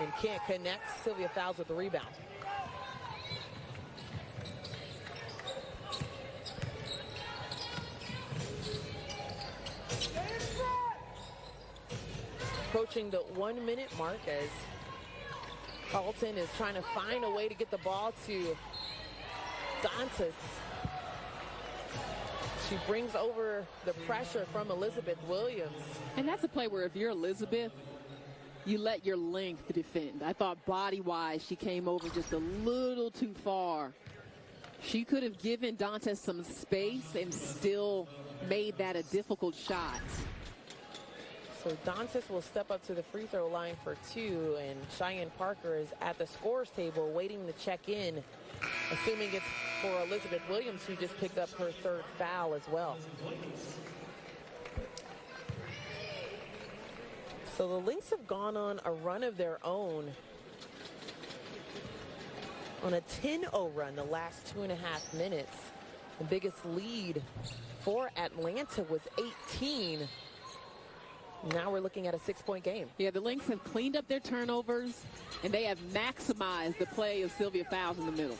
and can't connect. Sylvia Fowles with the rebound. Approaching the 1 minute mark as Carlton is trying to find a way to get the ball to Dantas. She brings over the pressure from Elizabeth Williams. And that's a play where if you're Elizabeth, you let your length defend. I thought body-wise she came over just a little too far. She could have given Dantas some space and still made that a difficult shot. So Dantas will step up to the free throw line for 2, and Cheyenne Parker is at the scorer's table waiting to check in, assuming it's for Elizabeth Williams, who just picked up her 3rd foul as well. So the Lynx have gone on a run of their own, on a 10-0 run the last 2.5 minutes. The biggest lead for Atlanta was 18. Now we're looking at a 6-point game. Yeah, the Lynx have cleaned up their turnovers, and they have maximized the play of Sylvia Fowles in the middle.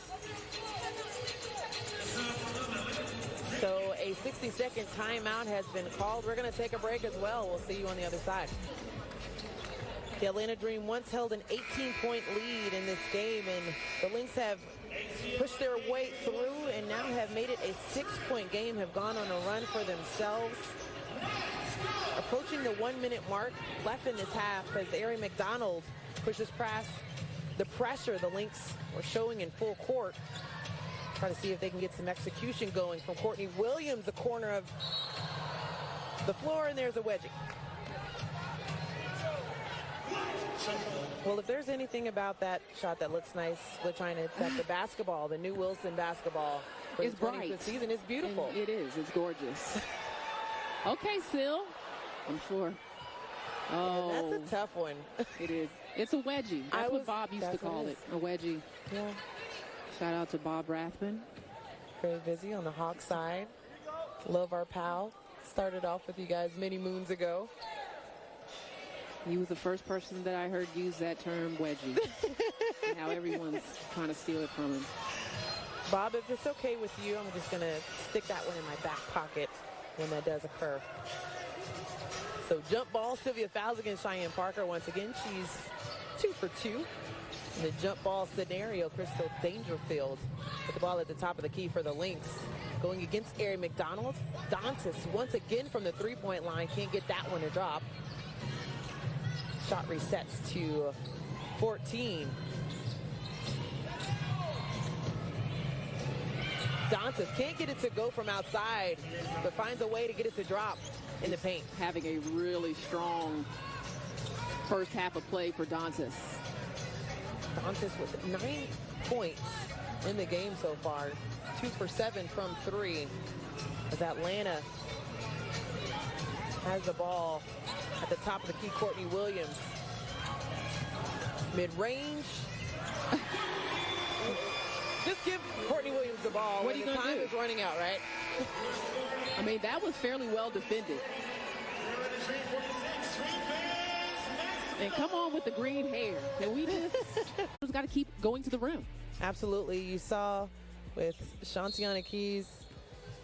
So a 60-second timeout has been called. We're going to take a break as well. We'll see you on the other side. The Atlanta Dream once held an 18-point lead in this game, and the Lynx have pushed their way through and now have made it a 6-point game, have gone on a run for themselves. Approaching the 1-minute mark left in this half as Ari McDonald pushes past the pressure the Lynx were showing in full court. Try to see if they can get some execution going from Courtney Williams, the corner of the floor, and there's a wedgie. Well, if there's anything about that shot that looks nice, LaChina, it's that the basketball, the new Wilson basketball for It's the 25th bright. season is beautiful. And it is. It's gorgeous. Okay, Sil. I'm sure. Oh, And that's a tough one. it is. It's a wedgie. That's what Bob used to call it, a wedgie. Yeah. Shout out to Bob Rathman. Very busy on the Hawk side. Love our pal. Started off with you guys many moons ago. He was the first person that I heard use that term, wedgie. Now everyone's trying to steal it from him. Bob, if it's okay with you, I'm just going to stick that one in my back pocket when that does occur. So jump ball, Sylvia Fowles against Cheyenne Parker. Once again, she's 2 for 2. In the jump ball scenario, Crystal Dangerfield with the ball at the top of the key for the Lynx. Going against Ari McDonald. Dantas once again from the 3-point line. Can't get that one to drop. Shot resets to 14. Dantas can't get it to go from outside, but finds a way to get it to drop in the paint. Having a really strong first half of play for Dantas. Dantas with 9 points in the game so far. 2 for 7 from 3. As Atlanta has the ball at the top of the key, Courtney Williams. Mid-range. Just give Courtney Williams the ball. What are you going to do? Time is running out, right? I mean, that was fairly well defended. And come on with the green hair. Can we just got to keep going to the rim? Absolutely. You saw with Shantiana Keys,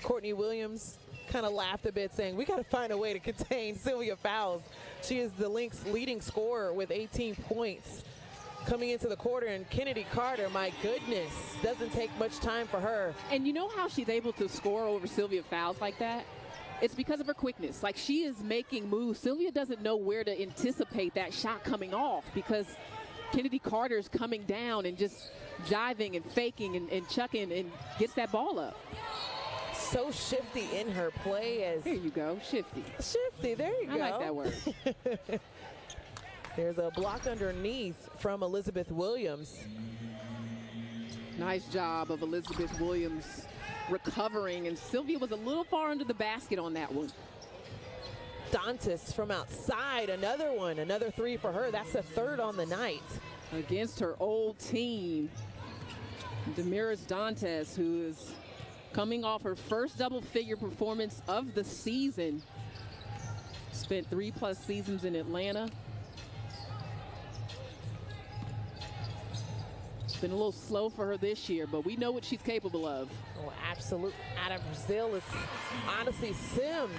Courtney Williams kind of laughed a bit, saying, we got to find a way to contain Sylvia Fowles. She is the Lynx leading scorer with 18 points coming into the quarter. And Kennedy Carter, my goodness, doesn't take much time for her. And you know how she's able to score over Sylvia Fowles like that? It's because of her quickness. Like, she is making moves. Sylvia doesn't know where to anticipate that shot coming off because Kennedy Carter's coming down and just jiving and faking and chucking and gets that ball up. So shifty in her play. As There you go, shifty. Shifty, there you go. I like that word. There's a block underneath from Elizabeth Williams. Nice job of Elizabeth Williams recovering, and Sylvia was a little far under the basket on that one. Dantas from outside, another one, another 3 for her. That's the 3rd on the night. Against her old team, Damaris Dantas, who is coming off her first double-figure performance of the season. Spent 3+ seasons in Atlanta. It's been a little slow for her this year, but we know what she's capable of. Oh, absolute. Out of Brazil is honestly Sims.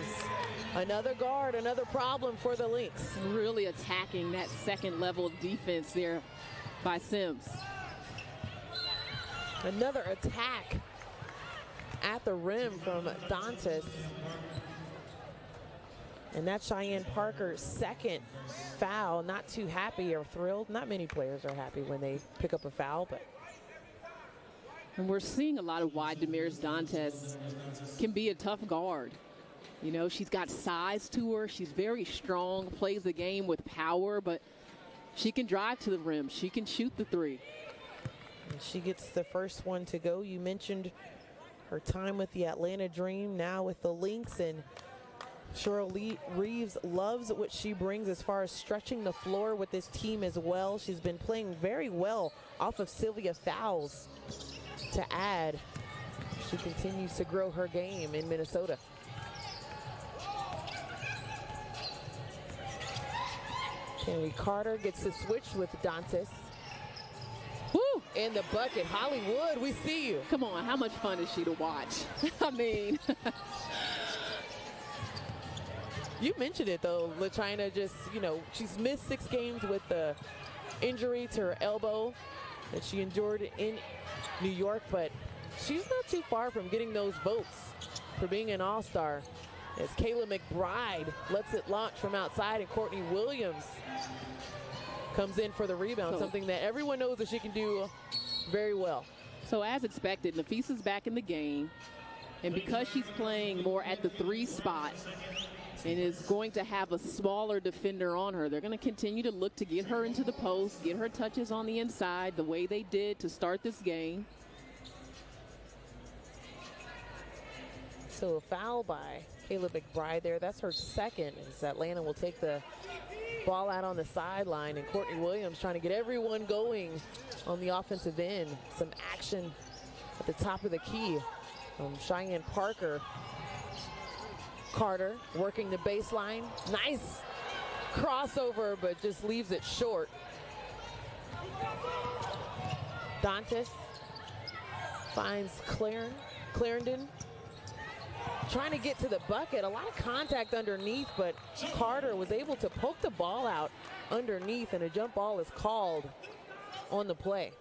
Another guard, another problem for the Lynx. Really attacking that second level of defense there by Sims. Another attack at the rim from Dantas. And that's Cheyenne Parker's second foul. Not too happy or thrilled. Not many players are happy when they pick up a foul, but. And we're seeing a lot of why Damaris Dantas can be a tough guard. You know, she's got size to her. She's very strong, plays the game with power, but she can drive to the rim. She can shoot the three. And she gets the first one to go. You mentioned her time with the Atlanta Dream, now with the Lynx, and Cheryl Reeves loves what she brings as far as stretching the floor with this team as well. She's been playing very well off of Sylvia fouls to add. She continues to grow her game in Minnesota. Kennedy Carter gets the switch with Dantas. Woo! In the bucket, Hollywood, we see you. Come on, how much fun is she to watch? I mean. You mentioned it though, LaChina just, you know, she's missed 6 games with the injury to her elbow that she endured in New York, but she's not too far from getting those votes for being an all-star. As Kayla McBride lets it launch from outside, and Courtney Williams comes in for the rebound, something that everyone knows that she can do very well. So as expected, Nafisa's back in the game, and because she's playing more at the 3 spot and is going to have a smaller defender on her, they're going to continue to look to get her into the post, get her touches on the inside the way they did to start this game. So a foul by Kayla McBride there. That's her second, as Atlanta will take the ball out on the sideline, and Courtney Williams trying to get everyone going on the offensive end. Some action at the top of the key from Cheyenne Parker. Carter working the baseline. Nice crossover, but just leaves it short. Dantas finds Clarendon. Trying to get to the bucket. A lot of contact underneath, but Carter was able to poke the ball out underneath, and a jump ball is called on the play.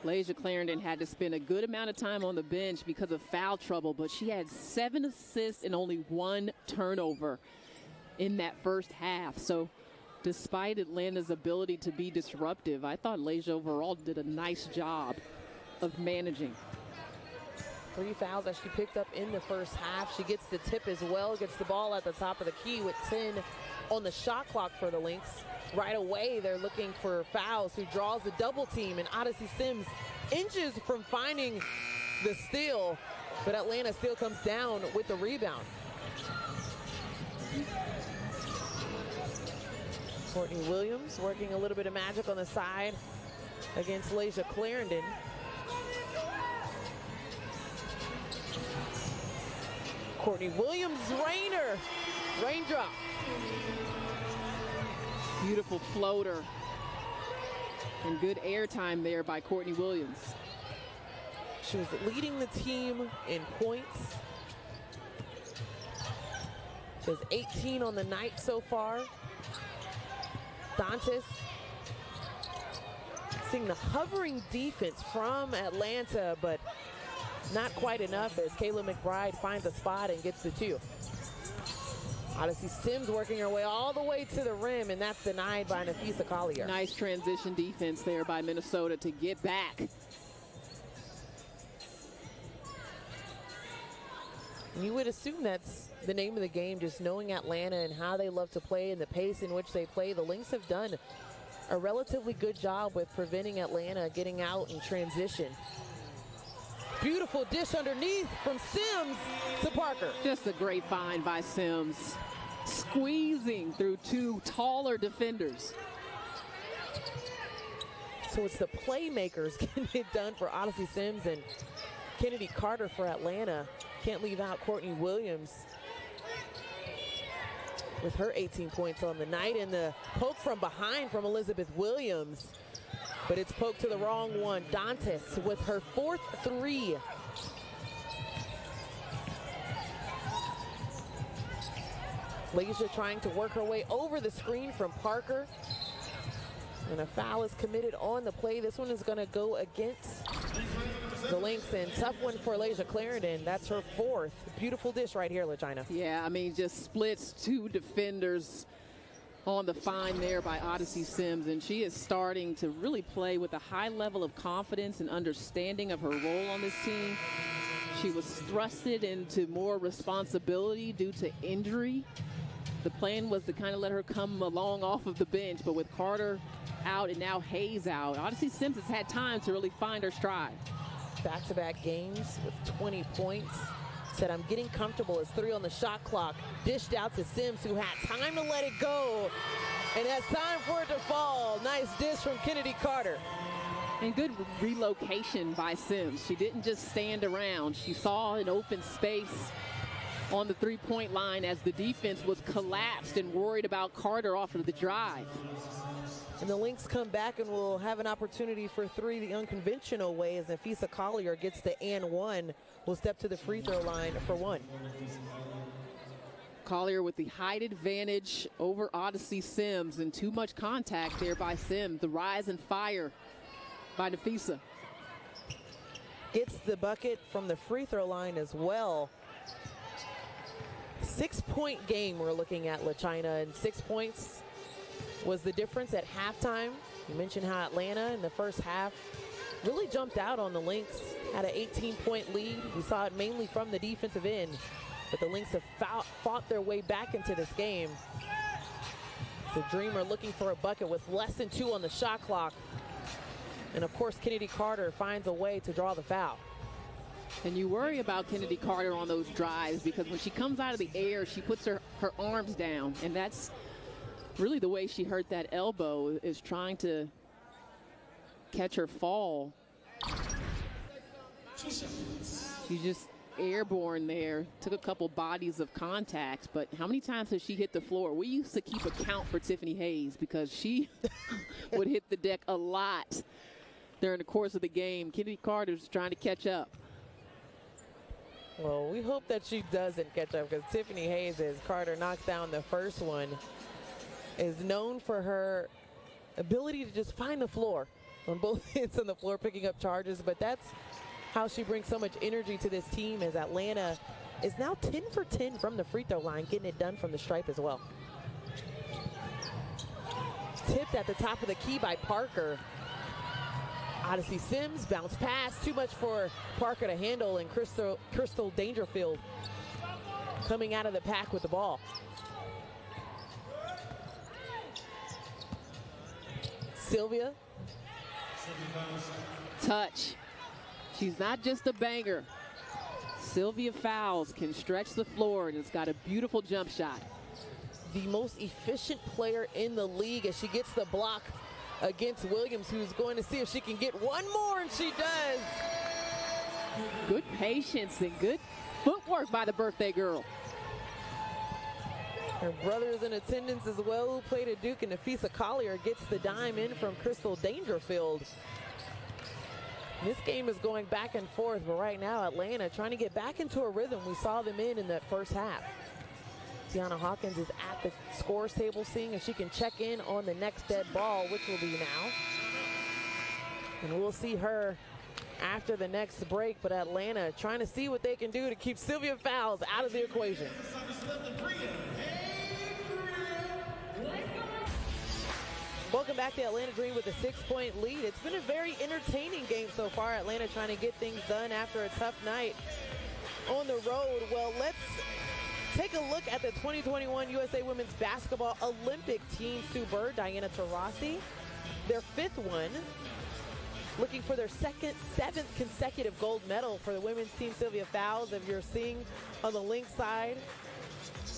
Lasia Clarendon had to spend a good amount of time on the bench because of foul trouble, but she had 7 assists and only 1 turnover in that first half. So despite Atlanta's ability to be disruptive, I thought Lasia overall did a nice job of managing. 3 fouls that she picked up in the first half. She gets the tip as well, gets the ball at the top of the key with 10 on the shot clock for the Lynx. Right away, they're looking for fouls, who draws the double team, and Odyssey Sims inches from finding the steal, but Atlanta still comes down with the rebound. Courtney Williams working a little bit of magic on the side against Lasia Clarendon. Courtney Williams, raindrop. Beautiful floater. And good airtime there by Courtney Williams. She was leading the team in points. She has 18 on the night so far. Dantas seeing the hovering defense from Atlanta, but not quite enough as Kayla McBride finds a spot and gets the 2. Odyssey Sims working her way all the way to the rim, and that's denied by Nafisa Collier. Nice transition defense there by Minnesota to get back. You would assume that's the name of the game, just knowing Atlanta and how they love to play and the pace in which they play. The Lynx have done a relatively good job with preventing Atlanta getting out in transition. Beautiful dish underneath from Sims to Parker. Just a great find by Sims. Squeezing through 2 taller defenders. So it's the playmakers getting it done for Odyssey Sims and Kennedy Carter for Atlanta. Can't leave out Courtney Williams with her 18 points on the night, and the poke from behind from Elizabeth Williams. But it's poked to the wrong one. Dantas with her 4th 3. Lasia trying to work her way over the screen from Parker. And a foul is committed on the play. This one is going to go against the Lynx, and tough one for Layshia Clarendon. That's her fourth. Beautiful dish right here, LaChina. Yeah, I mean, just splits two defenders on the find there by Odyssey Sims, and she is starting to really play with a high level of confidence and understanding of her role on this team. She was thrusted into more responsibility due to injury. The plan was to kind of let her come along off of the bench, but with Carter out and now Hayes out, Odyssey Sims has had time to really find her stride. Back-to-back games with 20 points. Said, I'm getting comfortable as 3 on the shot clock. Dished out to Sims, who had time to let it go and has time for it to fall. Nice dish from Kennedy Carter. And good relocation by Sims. She didn't just stand around. She saw an open space on the three-point line as the defense was collapsed and worried about Carter off of the drive. And the Lynx come back and will have an opportunity for 3 the unconventional way as Napheesa Collier gets the and 1. Will step to the free throw line for 1. Collier with the height advantage over Odyssey Sims, and too much contact there by Sims. The rise and fire by Napheesa. Gets the bucket from the free throw line as well. 6-point game we're looking at, LaChina, and 6 points was the difference at halftime. You mentioned how Atlanta in the first half really jumped out on the Lynx, had an 18-point lead. We saw it mainly from the defensive end, but the Lynx have fought their way back into this game. So Dreamer looking for a bucket with less than 2 on the shot clock. And of course, Kennedy Carter finds a way to draw the foul. And you worry about Kennedy Carter on those drives, because when she comes out of the air, she puts her arms down, and that's really the way she hurt that elbow, is trying to catch her fall. She's just airborne there, took a couple bodies of contact, but how many times has she hit the floor? We used to keep a count for Tiffany Hayes because she would hit the deck a lot during the course of the game. Kennedy Carter's trying to catch up. Well, we hope that she doesn't catch up, because Tiffany Hayes, as Carter knocks down the first one, is known for her ability to just find the floor on both ends on the floor, picking up charges. But that's how she brings so much energy to this team, as Atlanta is now 10 for 10 from the free throw line, getting it done from the stripe as well. Tipped at the top of the key by Parker. Odyssey Sims, bounce pass, too much for Parker to handle, and Crystal Dangerfield coming out of the pack with the ball. Sylvia. Touch. She's not just a banger. Sylvia Fowles can stretch the floor and has got a beautiful jump shot. The most efficient player in the league, as she gets the block against Williams, who's going to see if she can get one more, and she does. Good patience and good footwork by the birthday girl. Her brother is in attendance as well, who played at Duke, and Napheesa Collier gets the dime in from Crystal Dangerfield. This game is going back and forth, but right now Atlanta trying to get back into a rhythm we saw them in that first half. Tiana Hawkins is at the scores table, seeing if she can check in on the next dead ball, which will be now. And we'll see her after the next break, but Atlanta trying to see what they can do to keep Sylvia Fowles out of the equation. Welcome back to Atlanta Dream with a 6-point lead. It's been a very entertaining game so far. Atlanta trying to get things done after a tough night on the road. Well, let's take a look at the 2021 USA Women's Basketball Olympic team. Sue Bird, Diana Taurasi, their 5th one, looking for their 7th consecutive gold medal for the women's team. Sylvia Fowles, if you're seeing on the Lynx side,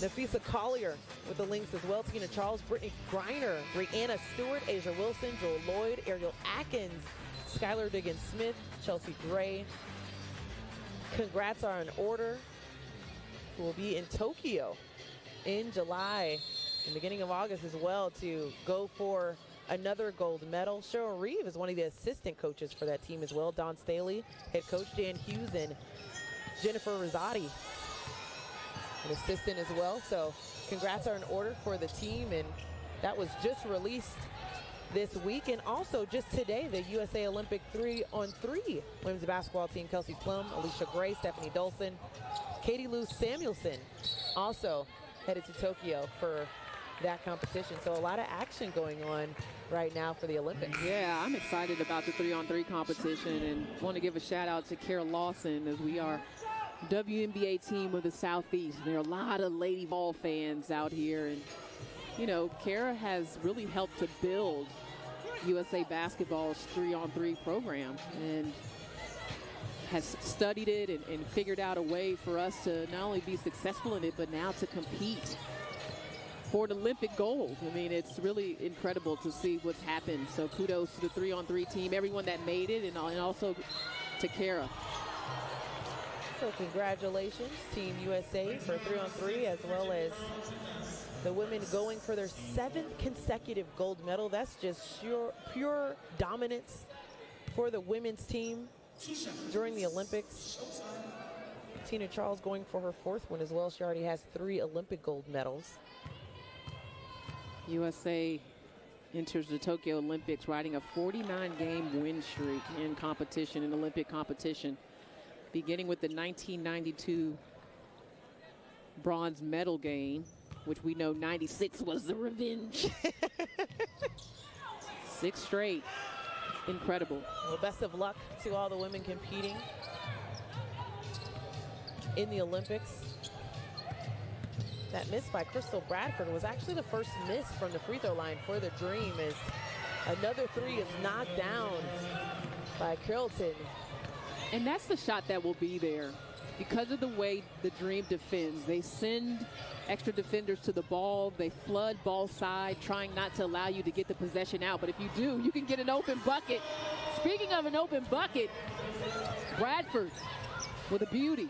Napheesa Collier with the Lynx as well. Tina Charles, Brittany Griner, Brianna Stewart, Asia Wilson, Joel Lloyd, Ariel Atkins, Skylar Diggins-Smith, Chelsea Gray. Congrats are in order. Who will be in Tokyo in July and beginning of August as well to go for another gold medal. Cheryl Reeve is one of the assistant coaches for that team as well. Dawn Staley, head coach, Dan Hughes, and Jennifer Rosati, an assistant as well. So congrats are in order for the team, and that was just released this week. And also just today, the USA Olympic 3-on-3 women's basketball team, Kelsey Plum, Alicia Gray, Stephanie Dolson, Katie Lou Samuelson, also headed to Tokyo for that competition. So a lot of action going on right now for the Olympics. Yeah, I'm excited about the 3-on-3 competition and want to give a shout out to Kara Lawson, as we are WNBA team of the Southeast. There are a lot of Lady Vol fans out here, and you know, Kara has really helped to build USA Basketball's 3-on-3 program and has studied it and figured out a way for us to not only be successful in it, but now to compete for an Olympic gold. I mean, it's really incredible to see what's happened. So kudos to the 3-on-3 team, everyone that made it, and also to Kara. So congratulations, Team USA, for 3-on-3, as well as the women going for their 7th consecutive gold medal. That's just pure dominance for the women's team during the Olympics. Tina Charles going for her 4th one as well. She already has 3 Olympic gold medals. USA enters the Tokyo Olympics riding a 49-game win streak in competition, in Olympic competition, beginning with the 1992 bronze medal game, which we know 96 was the revenge. 6 straight. Incredible. Well, best of luck to all the women competing in the Olympics. That miss by Crystal Bradford was actually the first miss from the free throw line for the Dream, as another 3 is knocked down by Carrollton. And that's the shot that will be there because of the way the Dream defends. They send extra defenders to the ball. They flood ball side, trying not to allow you to get the possession out. But if you do, you can get an open bucket. Speaking of an open bucket, Bradford with a beauty.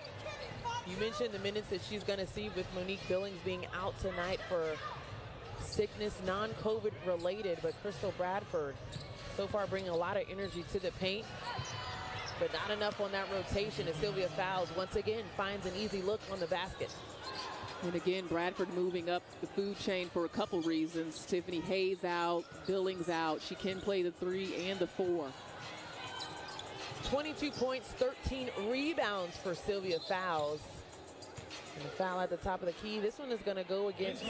You mentioned the minutes that she's going to see with Monique Billings being out tonight for sickness, non-COVID related, but Crystal Bradford so far bringing a lot of energy to the paint, but not enough on that rotation, as Sylvia Fowles once again finds an easy look on the basket. And again, Bradford moving up the food chain for a couple reasons. Tiffany Hayes out, Billings out. She can play the 3 and the 4. 22 points, 13 rebounds for Sylvia Fowles. And the foul at the top of the key. This one is going to go against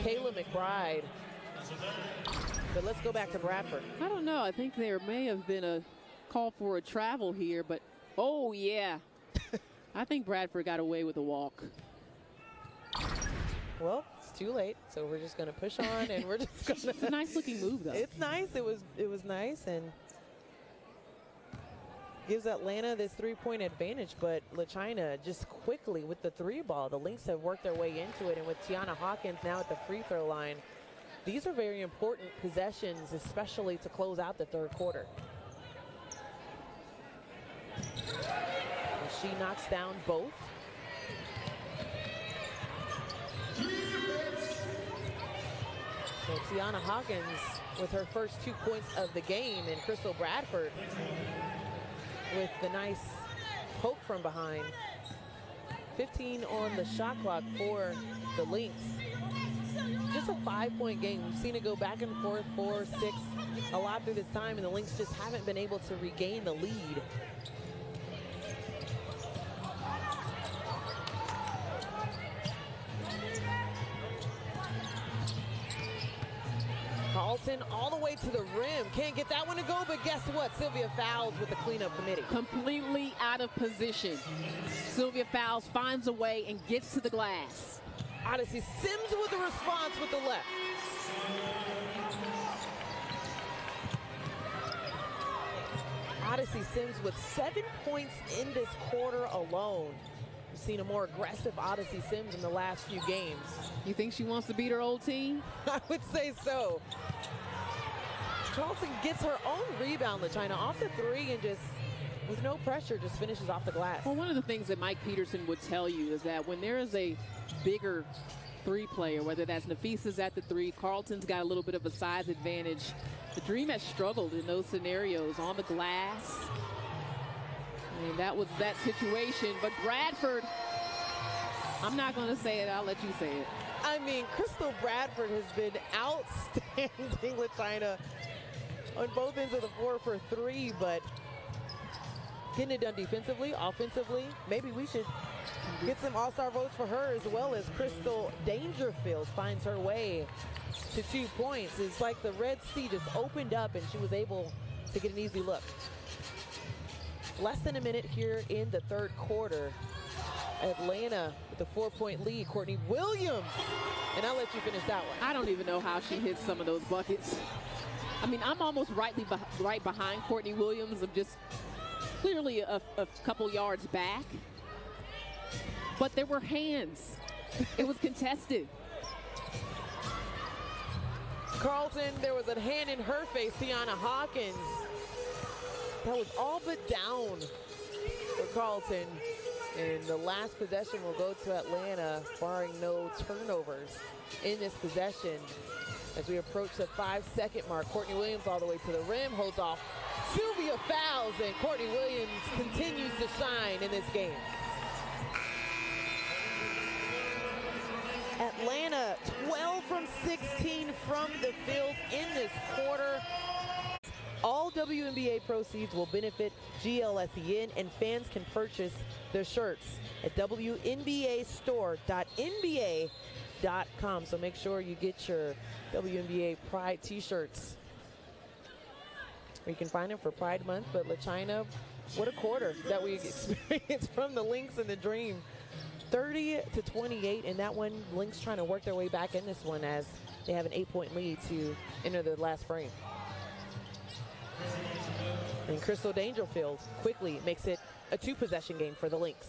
Kayla McBride. But let's go back to Bradford. I don't know. I think there may have been a call for a travel here, but oh, yeah. I think Bradford got away with a walk. Well, it's too late, so we're just going to push on, and we're just going to... It's a nice-looking move, though. It's nice. It was nice, and gives Atlanta this 3-point advantage, but LaChina just quickly with the 3 ball. The Lynx have worked their way into it, and with Tiana Hawkins now at the free throw line, these are very important possessions, especially to close out the 3rd quarter. And she knocks down both. So Tiana Hawkins with her first 2 points of the game, and Crystal Bradford with the nice poke from behind. 15 on the shot clock for the Lynx. Just a 5-point game. We've seen it go back and forth, 4, 6, a lot through this time, and the Lynx just haven't been able to regain the lead. Carlton all the way to the rim. Can't get that one to go, but guess what? Sylvia Fowles with the cleanup committee. Completely out of position. Sylvia Fowles finds a way and gets to the glass. Odyssey Sims with the response with the left. Odyssey Sims with 7 points in this quarter alone. We've seen a more aggressive Odyssey Sims in the last few games. You think she wants to beat her old team? I would say so. Carlton gets her own rebound, LaChina, off the 3 and just, with no pressure, just finishes off the glass. Well, one of the things that Mike Peterson would tell you is that when there is a bigger 3 player, whether that's Nafisa's at the 3, Carlton's got a little bit of a size advantage. The Dream has struggled in those scenarios on the glass. I mean, that was that situation. But Bradford, I'm not going to say it. I'll let you say it. I mean, Crystal Bradford has been outstanding, LaChina. on both ends of the floor for 3, but getting it done defensively, offensively. Maybe we should get some all-star votes for her, as well as Crystal Dangerfield finds her way to 2 points. It's like the Red Sea just opened up and she was able to get an easy look. Less than a minute here in the third quarter. Atlanta with a 4-point lead. Courtney Williams, and I'll let you finish that one. I don't even know how she hit some of those buckets. I mean, I'm almost right behind Courtney Williams. I'm just clearly a couple yards back. But there were hands. It was contested. Carleton, there was a hand in her face. Tiana Hawkins. That was all but down for Carleton. And the last possession will go to Atlanta, barring no turnovers in this possession. As we approach the 5-second mark, Courtney Williams all the way to the rim, holds off Sylvia fouls, and Courtney Williams continues to shine in this game. Atlanta 12 from 16 from the field in this quarter. All WNBA proceeds will benefit GLSEN, and fans can purchase their shirts at WNBAstore.nba.com. So make sure you get your WNBA Pride t-shirts. You can find them for Pride Month, but LaChina, what a quarter that we experienced from the Lynx and the Dream. 30-28, and that one, Lynx trying to work their way back in this one as they have an 8-point lead to enter the last frame. And Crystal Dangerfield quickly makes it a 2-possession game for the Lynx.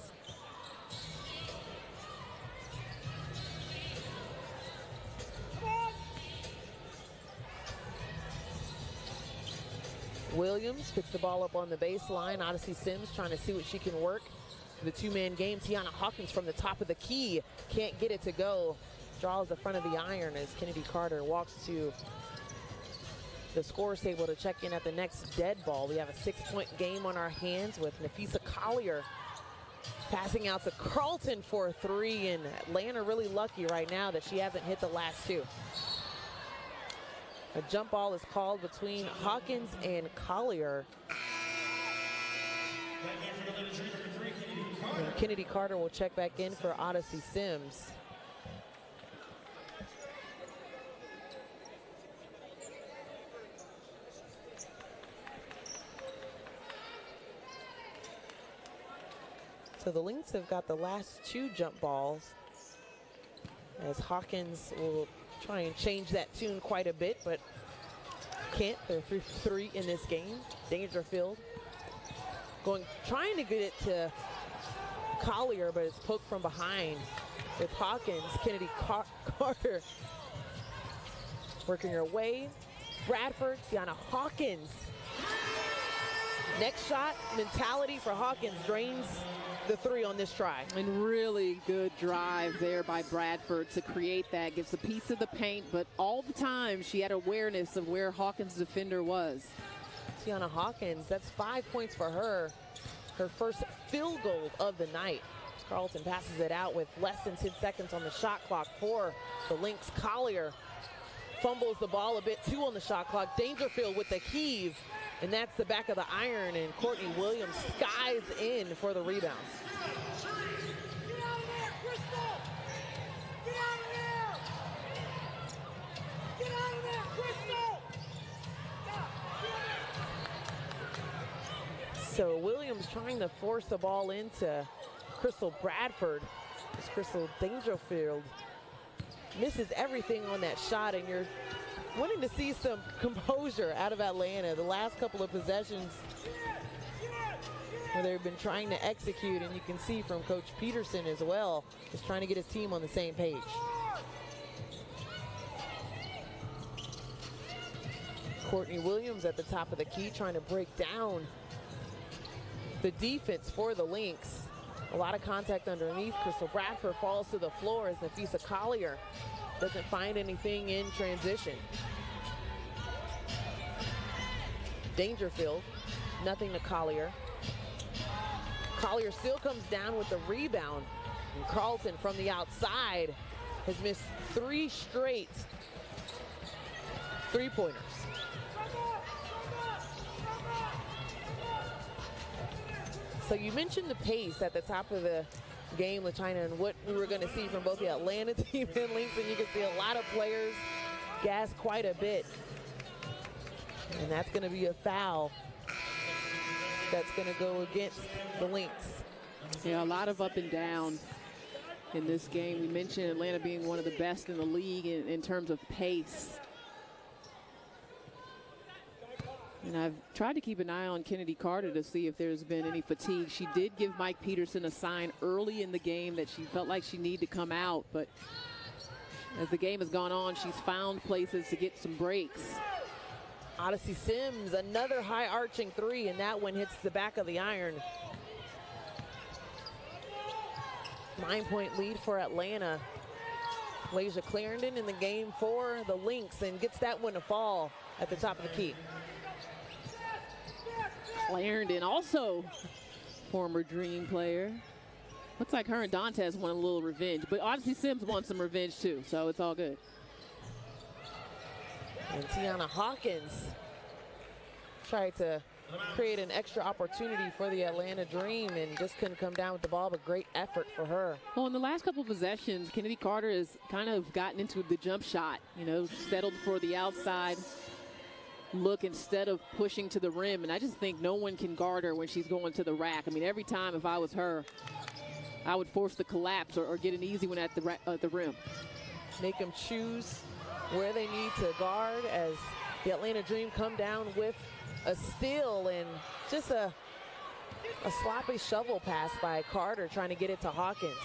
Williams picks the ball up on the baseline. Odyssey Sims trying to see what she can work. The 2-man game. Tiana Hawkins from the top of the key can't get it to go. Draws the front of the iron as Kennedy Carter walks to the scores table to check in at the next dead ball. We have a 6-point game on our hands with Nafisa Collier passing out to Carleton for 3, and Atlanta really lucky right now that she hasn't hit the last 2. A jump ball is called between Hawkins and Collier. And Kennedy Carter will check back in for Odyssey Sims. So the Lynx have got the last 2 jump balls, as Hawkins will try and change that tune quite a bit, but can't. They're 3 in this game. Dangerfield trying to get it to Collier, but it's poked from behind with Hawkins. Kennedy Carter working her way. Bradford, Tiana Hawkins. Next shot mentality for Hawkins drains the 3 on this try. And really good drive there by Bradford to create that. Gives a piece of the paint, but all the time she had awareness of where Hawkins' defender was. Tiana Hawkins, that's 5 points for her. Her first field goal of the night. Carleton passes it out with less than 10 seconds on the shot clock for the Lynx. Collier fumbles the ball a bit too on the shot clock. Dangerfield with the heave, and that's the back of the iron, and Courtney Williams skies in for the rebound. Get out of there, Crystal! Get out of there! Get out of there, Crystal! So Williams trying to force the ball into Crystal Bradford. As Crystal Dangerfield misses everything on that shot, and you're wanting to see some composure out of Atlanta. The last couple of possessions where they've been trying to execute, and you can see from Coach Peterson as well, is trying to get his team on the same page. Courtney Williams at the top of the key trying to break down the defense for the Lynx. A lot of contact underneath. Crystal Bradford falls to the floor as Nafisa Collier doesn't find anything in transition. Dangerfield, nothing to Collier. Collier still comes down with the rebound. And Carleton from the outside has missed 3 straight 3-pointers. So you mentioned the pace at the top of the game with China and what we were going to see from both the Atlanta team and Lynx, and you can see a lot of players gas quite a bit. And that's going to be a foul that's going to go against the Lynx. Yeah, a lot of up and down in this game. We mentioned Atlanta being one of the best in the league in terms of pace. And I've tried to keep an eye on Kennedy Carter to see if there's been any fatigue. She did give Mike Peterson a sign early in the game that she felt like she needed to come out, but as the game has gone on, she's found places to get some breaks. Odyssey Sims, another high arching three, and that one hits the back of the iron. 9-point lead for Atlanta. Lasia Clarendon in the game for the Lynx and gets that one to fall at the top of the key. Clarendon, also former Dream player. Looks like her and Dantes want a little revenge, but Odyssey Sims wants some revenge too, so it's all good. And Tiana Hawkins tried to create an extra opportunity for the Atlanta Dream and just couldn't come down with the ball, but great effort for her. Well, in the last couple of possessions, Kennedy Carter has kind of gotten into the jump shot, you know, settled for the outside look instead of pushing to the rim, and I just think no one can guard her when she's going to the rack. I mean, every time if I was her, I would force the collapse or get an easy one at the rim. Make them choose where they need to guard as the Atlanta Dream come down with a steal and just a sloppy shovel pass by Carter trying to get it to Hawkins.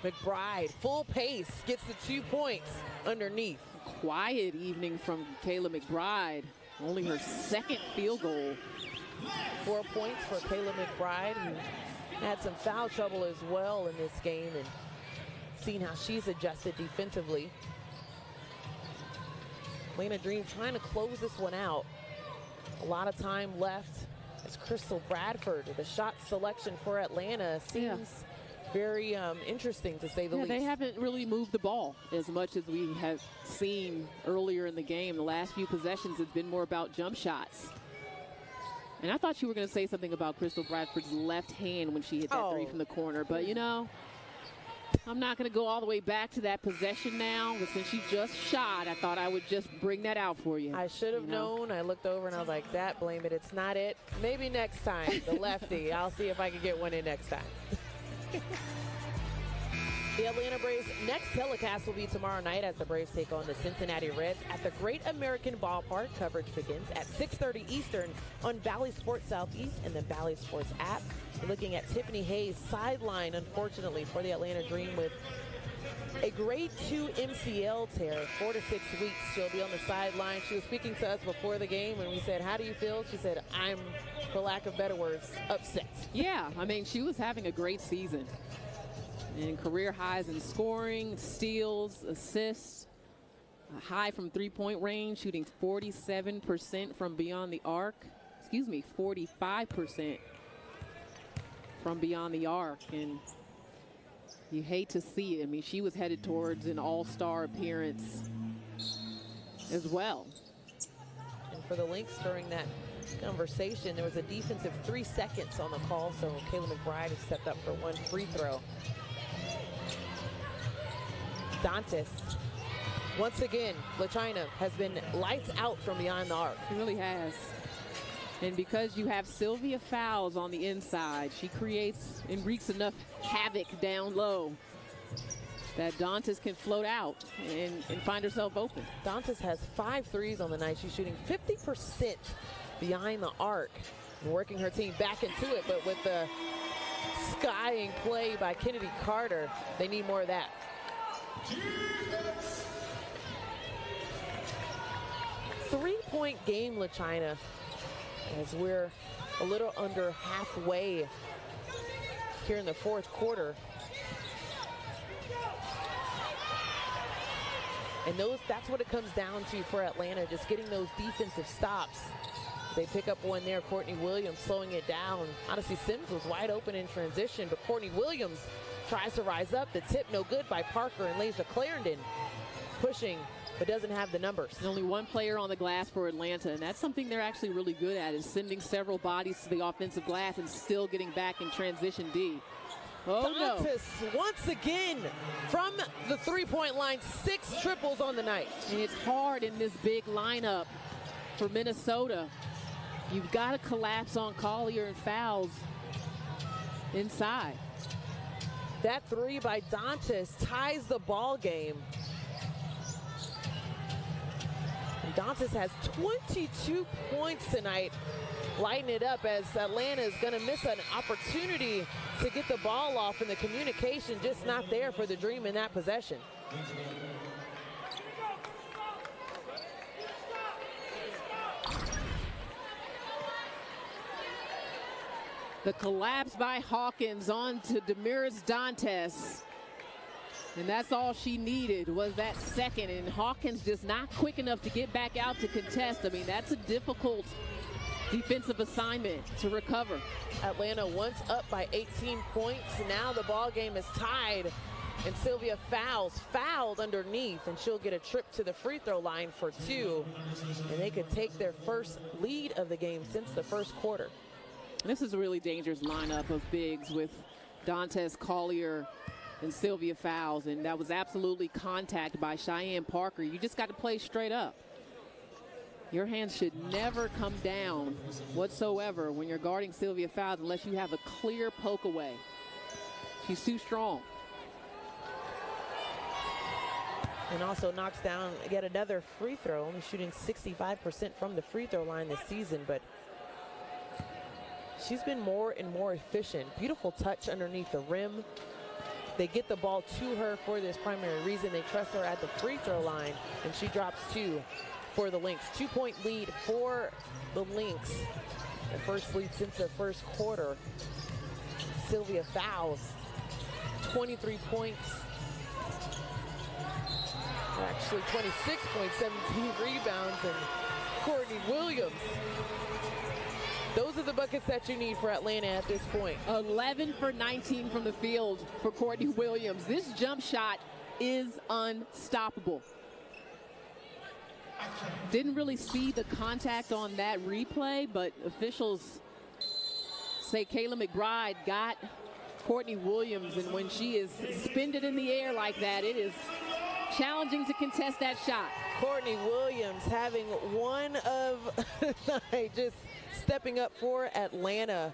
McBride, full pace, gets the 2 points underneath. Quiet evening from Kayla McBride. Only her second field goal. 4 points for Kayla McBride, who had some foul trouble as well in this game, and seen how she's adjusted defensively. Atlanta Dream trying to close this one out. A lot of time left as Crystal Bradford, the shot selection for Atlanta seems very interesting, to say the least. They haven't really moved the ball as much as we have seen earlier in the game. The last few possessions have been more about jump shots. And I thought you were going to say something about Crystal Bradford's left hand when she hit that three from the corner. But, you know, I'm not going to go all the way back to that possession now. But since she just shot, I thought I would just bring that out for you. I should have known. I looked over and I was like, that, blame it. It's not it. Maybe next time, the lefty. I'll see if I can get one in next time. The Atlanta Braves' next telecast will be tomorrow night as the Braves take on the Cincinnati Reds at the Great American Ballpark. Coverage begins at 6:30 Eastern on Bally Sports Southeast and the Bally Sports app. We're looking at Tiffany Hayes sideline, unfortunately, for the Atlanta Dream with a grade 2 MCL tear, 4 to 6 weeks. She'll be on the sideline. She was speaking to us before the game when we said, how do you feel? She said, I'm, for lack of better words, upset. Yeah, I mean, she was having a great season. And career highs in scoring, steals, assists, a high from three-point range, shooting 47% from beyond the arc. 45% from beyond the arc. And you hate to see it. I mean, she was headed towards an all-star appearance as well. And for the Lynx during that conversation, there was a defensive 3 seconds on the call, so Kayla McBride has stepped up for one free throw. Dantes, once again, LaChina has been lights out from behind the arc. She really has. And because you have Sylvia Fowles on the inside, she creates and wreaks enough havoc down low that Dantes can float out and find herself open. Dantes has 5 threes on the night. She's shooting 50% behind the arc, working her team back into it, but with the skying play by Kennedy Carter, they need more of that. 3-point game, LaChina, as we're a little under halfway here in the fourth quarter. And that's what it comes down to for Atlanta, just getting those defensive stops. They pick up one there, Courtney Williams slowing it down. Odyssey Sims was wide open in transition, but Courtney Williams tries to rise up. The tip no good by Parker, and Lasia Clarendon pushing, but doesn't have the numbers. There's only one player on the glass for Atlanta, and that's something they're actually really good at, is sending several bodies to the offensive glass and still getting back in transition D. Oh, Dantas once again from the three-point line, 6 triples on the night. And it's hard in this big lineup for Minnesota. You've got to collapse on Collier and fouls inside. That 3 by Dantas ties the ball game. And Dantas has 22 points tonight, lighting it up as Atlanta is going to miss an opportunity to get the ball off, and the communication just not there for the Dream in that possession. The collapse by Hawkins on to Damiris Dantas. And that's all she needed was that second, and Hawkins just not quick enough to get back out to contest. I mean, that's a difficult defensive assignment to recover. Atlanta once up by 18 points. Now the ball game is tied, and Sylvia fouled underneath, and she'll get a trip to the free throw line for 2. And they could take their first lead of the game since the first quarter. This is a really dangerous lineup of bigs with Dantas, Collier, and Sylvia Fowles, and that was absolutely contact by Cheyenne Parker. You just got to play straight up. Your hands should never come down whatsoever when you're guarding Sylvia Fowles unless you have a clear poke away. She's too strong. And also knocks down yet another free throw, only shooting 65% from the free throw line this season, but she's been more and more efficient. Beautiful touch underneath the rim. They get the ball to her for this primary reason. They trust her at the free throw line, and she drops 2 for the Lynx. 2-point lead for the Lynx. The first lead since the first quarter. Sylvia Fowles, 23 points. Actually 26 points, 17 rebounds, and Courtney Williams. Those are the buckets that you need for Atlanta at this point. 11 for 19 from the field for Courtney Williams. This jump shot is unstoppable. Didn't really see the contact on that replay, but officials say Kayla McBride got Courtney Williams, and when she is suspended in the air like that, it is challenging to contest that shot. Courtney Williams having one of the night, just stepping up for Atlanta,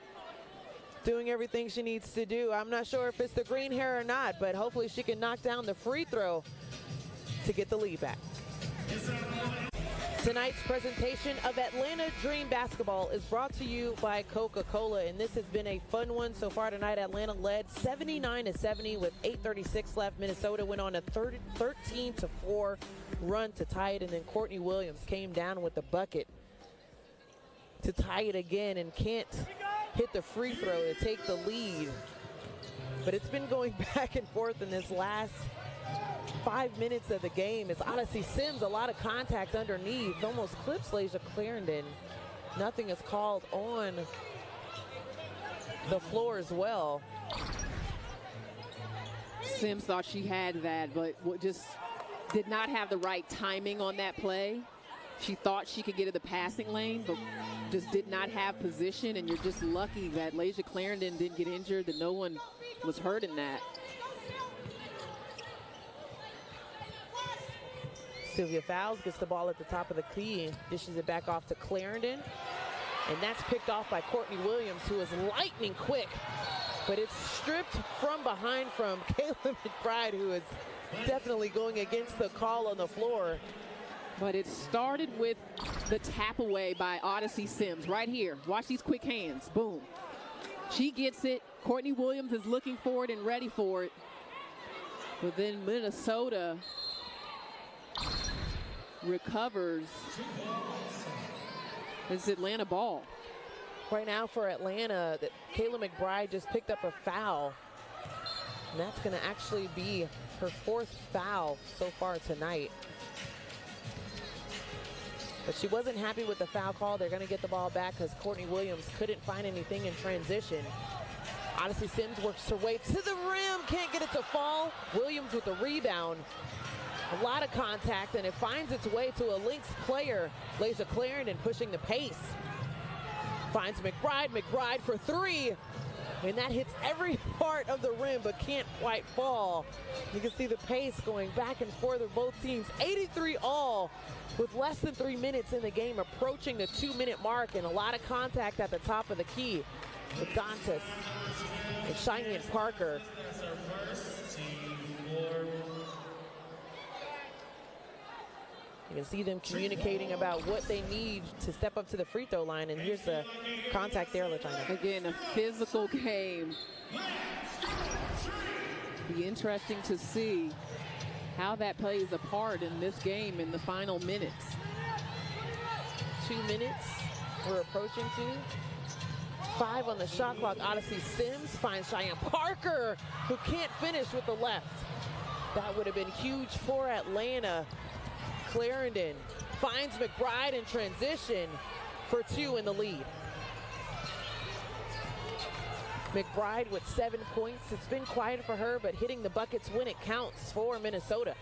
doing everything she needs to do. I'm not sure if it's the green hair or not, but hopefully she can knock down the free throw to get the lead back. Tonight's presentation of Atlanta Dream Basketball is brought to you by Coca-Cola, and this has been a fun one so far tonight. Atlanta led 79-70 with 8:36 left. Minnesota went on a 13-4 run to tie it, and then Courtney Williams came down with the bucket to tie it again and can't hit the free throw to take the lead. But it's been going back and forth in this last 5 minutes of the game. It's Odyssey Sims, a lot of contact underneath, almost clips Layshia Clarendon. Nothing is called on the floor as well. Sims thought she had that, but just did not have the right timing on that play. She thought she could get to the passing lane, but just did not have position, and you're just lucky that Layshia Clarendon didn't get injured, that no one was hurt in that. Sylvia Fowles gets the ball at the top of the key, dishes it back off to Clarendon, and that's picked off by Courtney Williams, who is lightning quick, but it's stripped from behind from Kayla McBride, who is definitely going against the call on the floor. But it started with the tap away by Odyssey Sims right here. Watch these quick hands. Boom. She gets it. Courtney Williams is looking for it and ready for it. But then Minnesota recovers. It's Atlanta ball. Right now for Atlanta, Kayla McBride just picked up a foul. And that's going to actually be her 4th foul so far tonight. But she wasn't happy with the foul call. They're going to get the ball back because Courtney Williams couldn't find anything in transition. Odyssey Sims works her way to the rim. Can't get it to fall. Williams with the rebound. A lot of contact, and it finds its way to a Lynx player. Layshia Clarendon pushing the pace. Finds McBride. McBride for three. And that hits every part of the rim, but can't quite fall. You can see the pace going back and forth of both teams. 83 all, with less than 3 minutes in the game, approaching the 2-minute mark, and a lot of contact at the top of the key with Dantas and Cheyenne Parker. You can see them communicating about what they need to step up to the free throw line, and here's the contact there, LaChina. Again, a physical game. Be interesting to see how that plays a part in this game in the final minutes. 2 minutes we're approaching to. 5 on the shot clock. Odyssey Sims finds Cheyenne Parker, who can't finish with the left. That would have been huge for Atlanta. Clarendon finds McBride in transition for 2 in the lead. McBride with 7 points. It's been quiet for her, but hitting the buckets when it counts for Minnesota.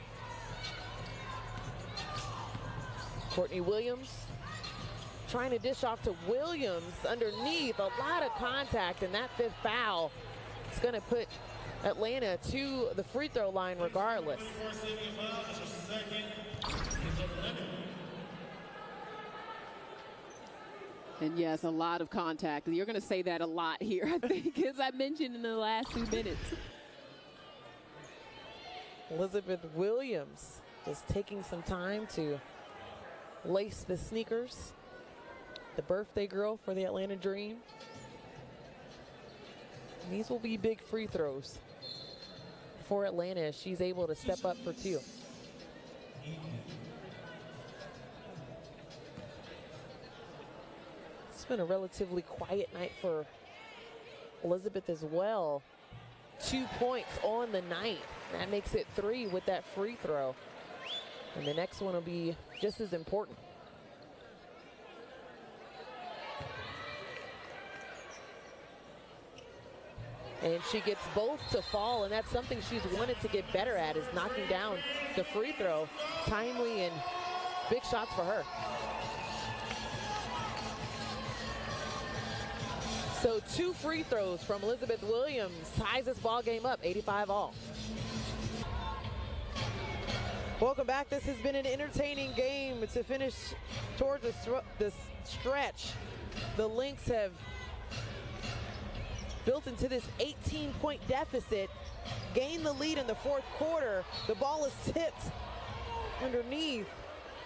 Courtney Williams trying to dish off to Williams underneath. A lot of contact, and that 5th foul is going to put Atlanta to the free throw line regardless. And yes, a lot of contact. You're going to say that a lot here, I think, as I mentioned in the last 2 minutes. Elizabeth Williams is taking some time to lace the sneakers. The birthday girl for the Atlanta Dream. And these will be big free throws for Atlanta as she's able to step up for 2. It's been a relatively quiet night for Elizabeth as well. 2 points on the night. That makes it 3 with that free throw. And the next one will be just as important. And she gets both to fall, and that's something she's wanted to get better at, is knocking down the free throw. Timely and big shots for her. So 2 free throws from Elizabeth Williams ties this ball game up, 85 all. Welcome back. This has been an entertaining game to finish towards the stretch. The Lynx have built into this 18-point deficit, gained the lead in the 4th quarter. The ball is tipped underneath,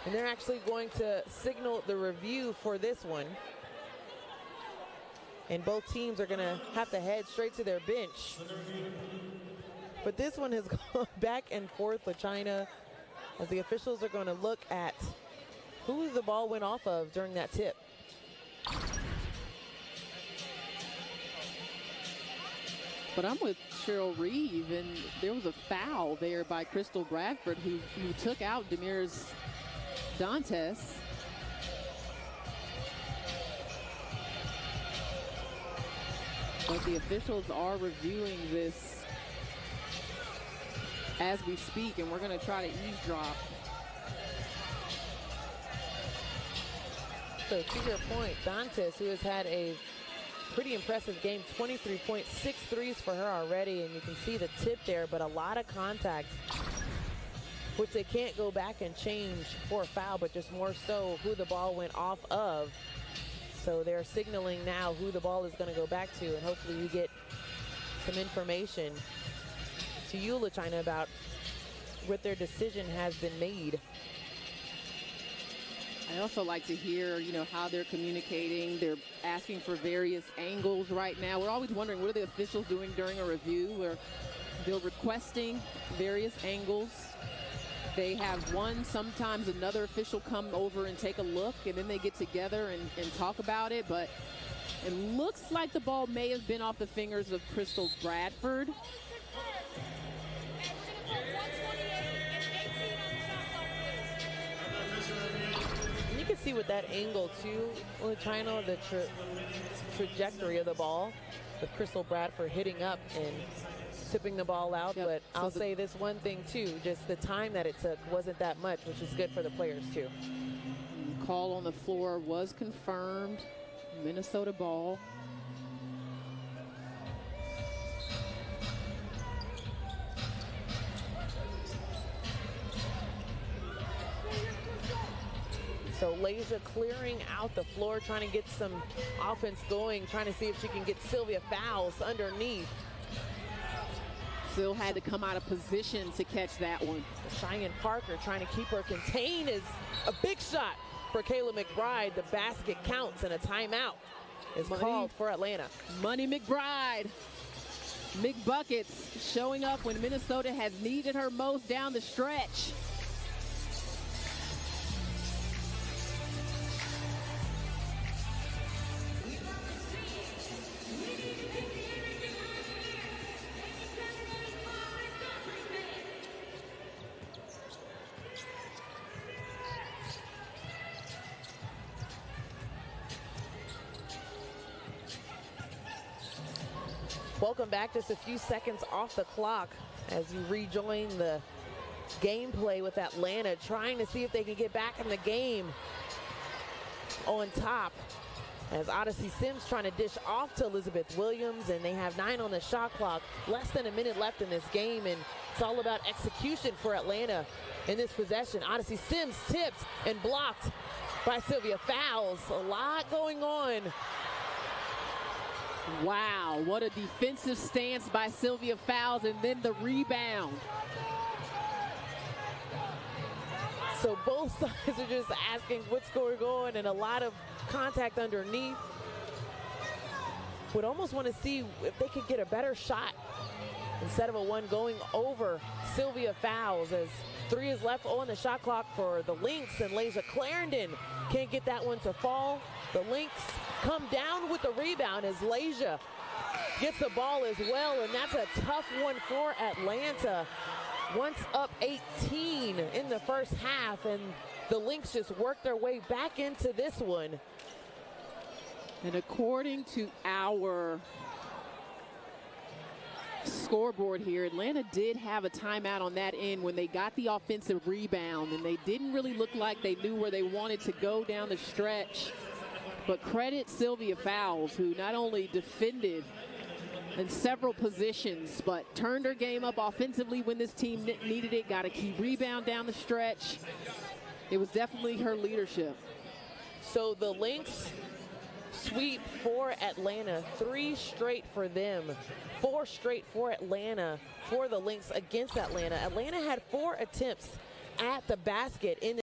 and they're actually going to signal the review for this one. And both teams are going to have to head straight to their bench. But this one has gone back and forth with China, as the officials are going to look at who the ball went off of during that tip. But I'm with Cheryl Reeve, and there was a foul there by Crystal Bradford, who took out Demirs Dantas. But the officials are reviewing this as we speak, and we're going to try to eavesdrop. So to your point, Dantas, who has had a pretty impressive game, 23 points, 6 threes for her already, and you can see the tip there, but a lot of contact, which they can't go back and change for a foul, but just more so who the ball went off of. So they're signaling now who the ball is going to go back to, and hopefully we get some information to you, LaChina, about what their decision has been made. I also like to hear, how they're communicating. They're asking for various angles right now. We're always wondering, what are the officials doing during a review? They're requesting various angles. They have one, sometimes another official come over and take a look, and then they get together and talk about it. But it looks like the ball may have been off the fingers of Crystal Bradford. You can see with that angle too, LaChina, the trajectory of the ball with Crystal Bradford hitting up and tipping the ball out. Yep. But I'll say this one thing, too. Just the time that it took wasn't that much, which is good for the players, too. Call on the floor was confirmed. Minnesota ball. So Laysia clearing out the floor, trying to get some offense going, trying to see if she can get Sylvia Fowles underneath. Still had to come out of position to catch that one. Cheyenne Parker trying to keep her contained is a big shot for Kayla McBride. The basket counts and a timeout is called for Atlanta. Money McBride. McBuckets showing up when Minnesota has needed her most down the stretch. Welcome back. Just a few seconds off the clock as you rejoin the gameplay with Atlanta, trying to see if they can get back in the game on top. As Odyssey Sims trying to dish off to Elizabeth Williams, and they have 9 on the shot clock. Less than a minute left in this game, and it's all about execution for Atlanta in this possession. Odyssey Sims tipped and blocked by Sylvia Fowles. A lot going on. Wow, what a defensive stance by Sylvia Fowles, and then the rebound. So both sides are just asking what's going on, and a lot of contact underneath. Would almost want to see if they could get a better shot instead of a one going over Sylvia Fowles, as 3 is left on the shot clock for the Lynx, and Laysia Clarendon can't get that one to fall. The Lynx come down with the rebound as Laysia gets the ball as well, and that's a tough one for Atlanta. Once up 18 in the first half, and the Lynx just worked their way back into this one. And according to our scoreboard here, Atlanta did have a timeout on that end when they got the offensive rebound, and they didn't really look like they knew where they wanted to go down the stretch. But credit Sylvia Fowles, who not only defended in several positions, but turned her game up offensively when this team needed it, got a key rebound down the stretch. It was definitely her leadership. So the Lynx sweep for Atlanta, 3 straight for them, 4 straight for Atlanta, for the Lynx against Atlanta. Atlanta had 4 attempts at the basket in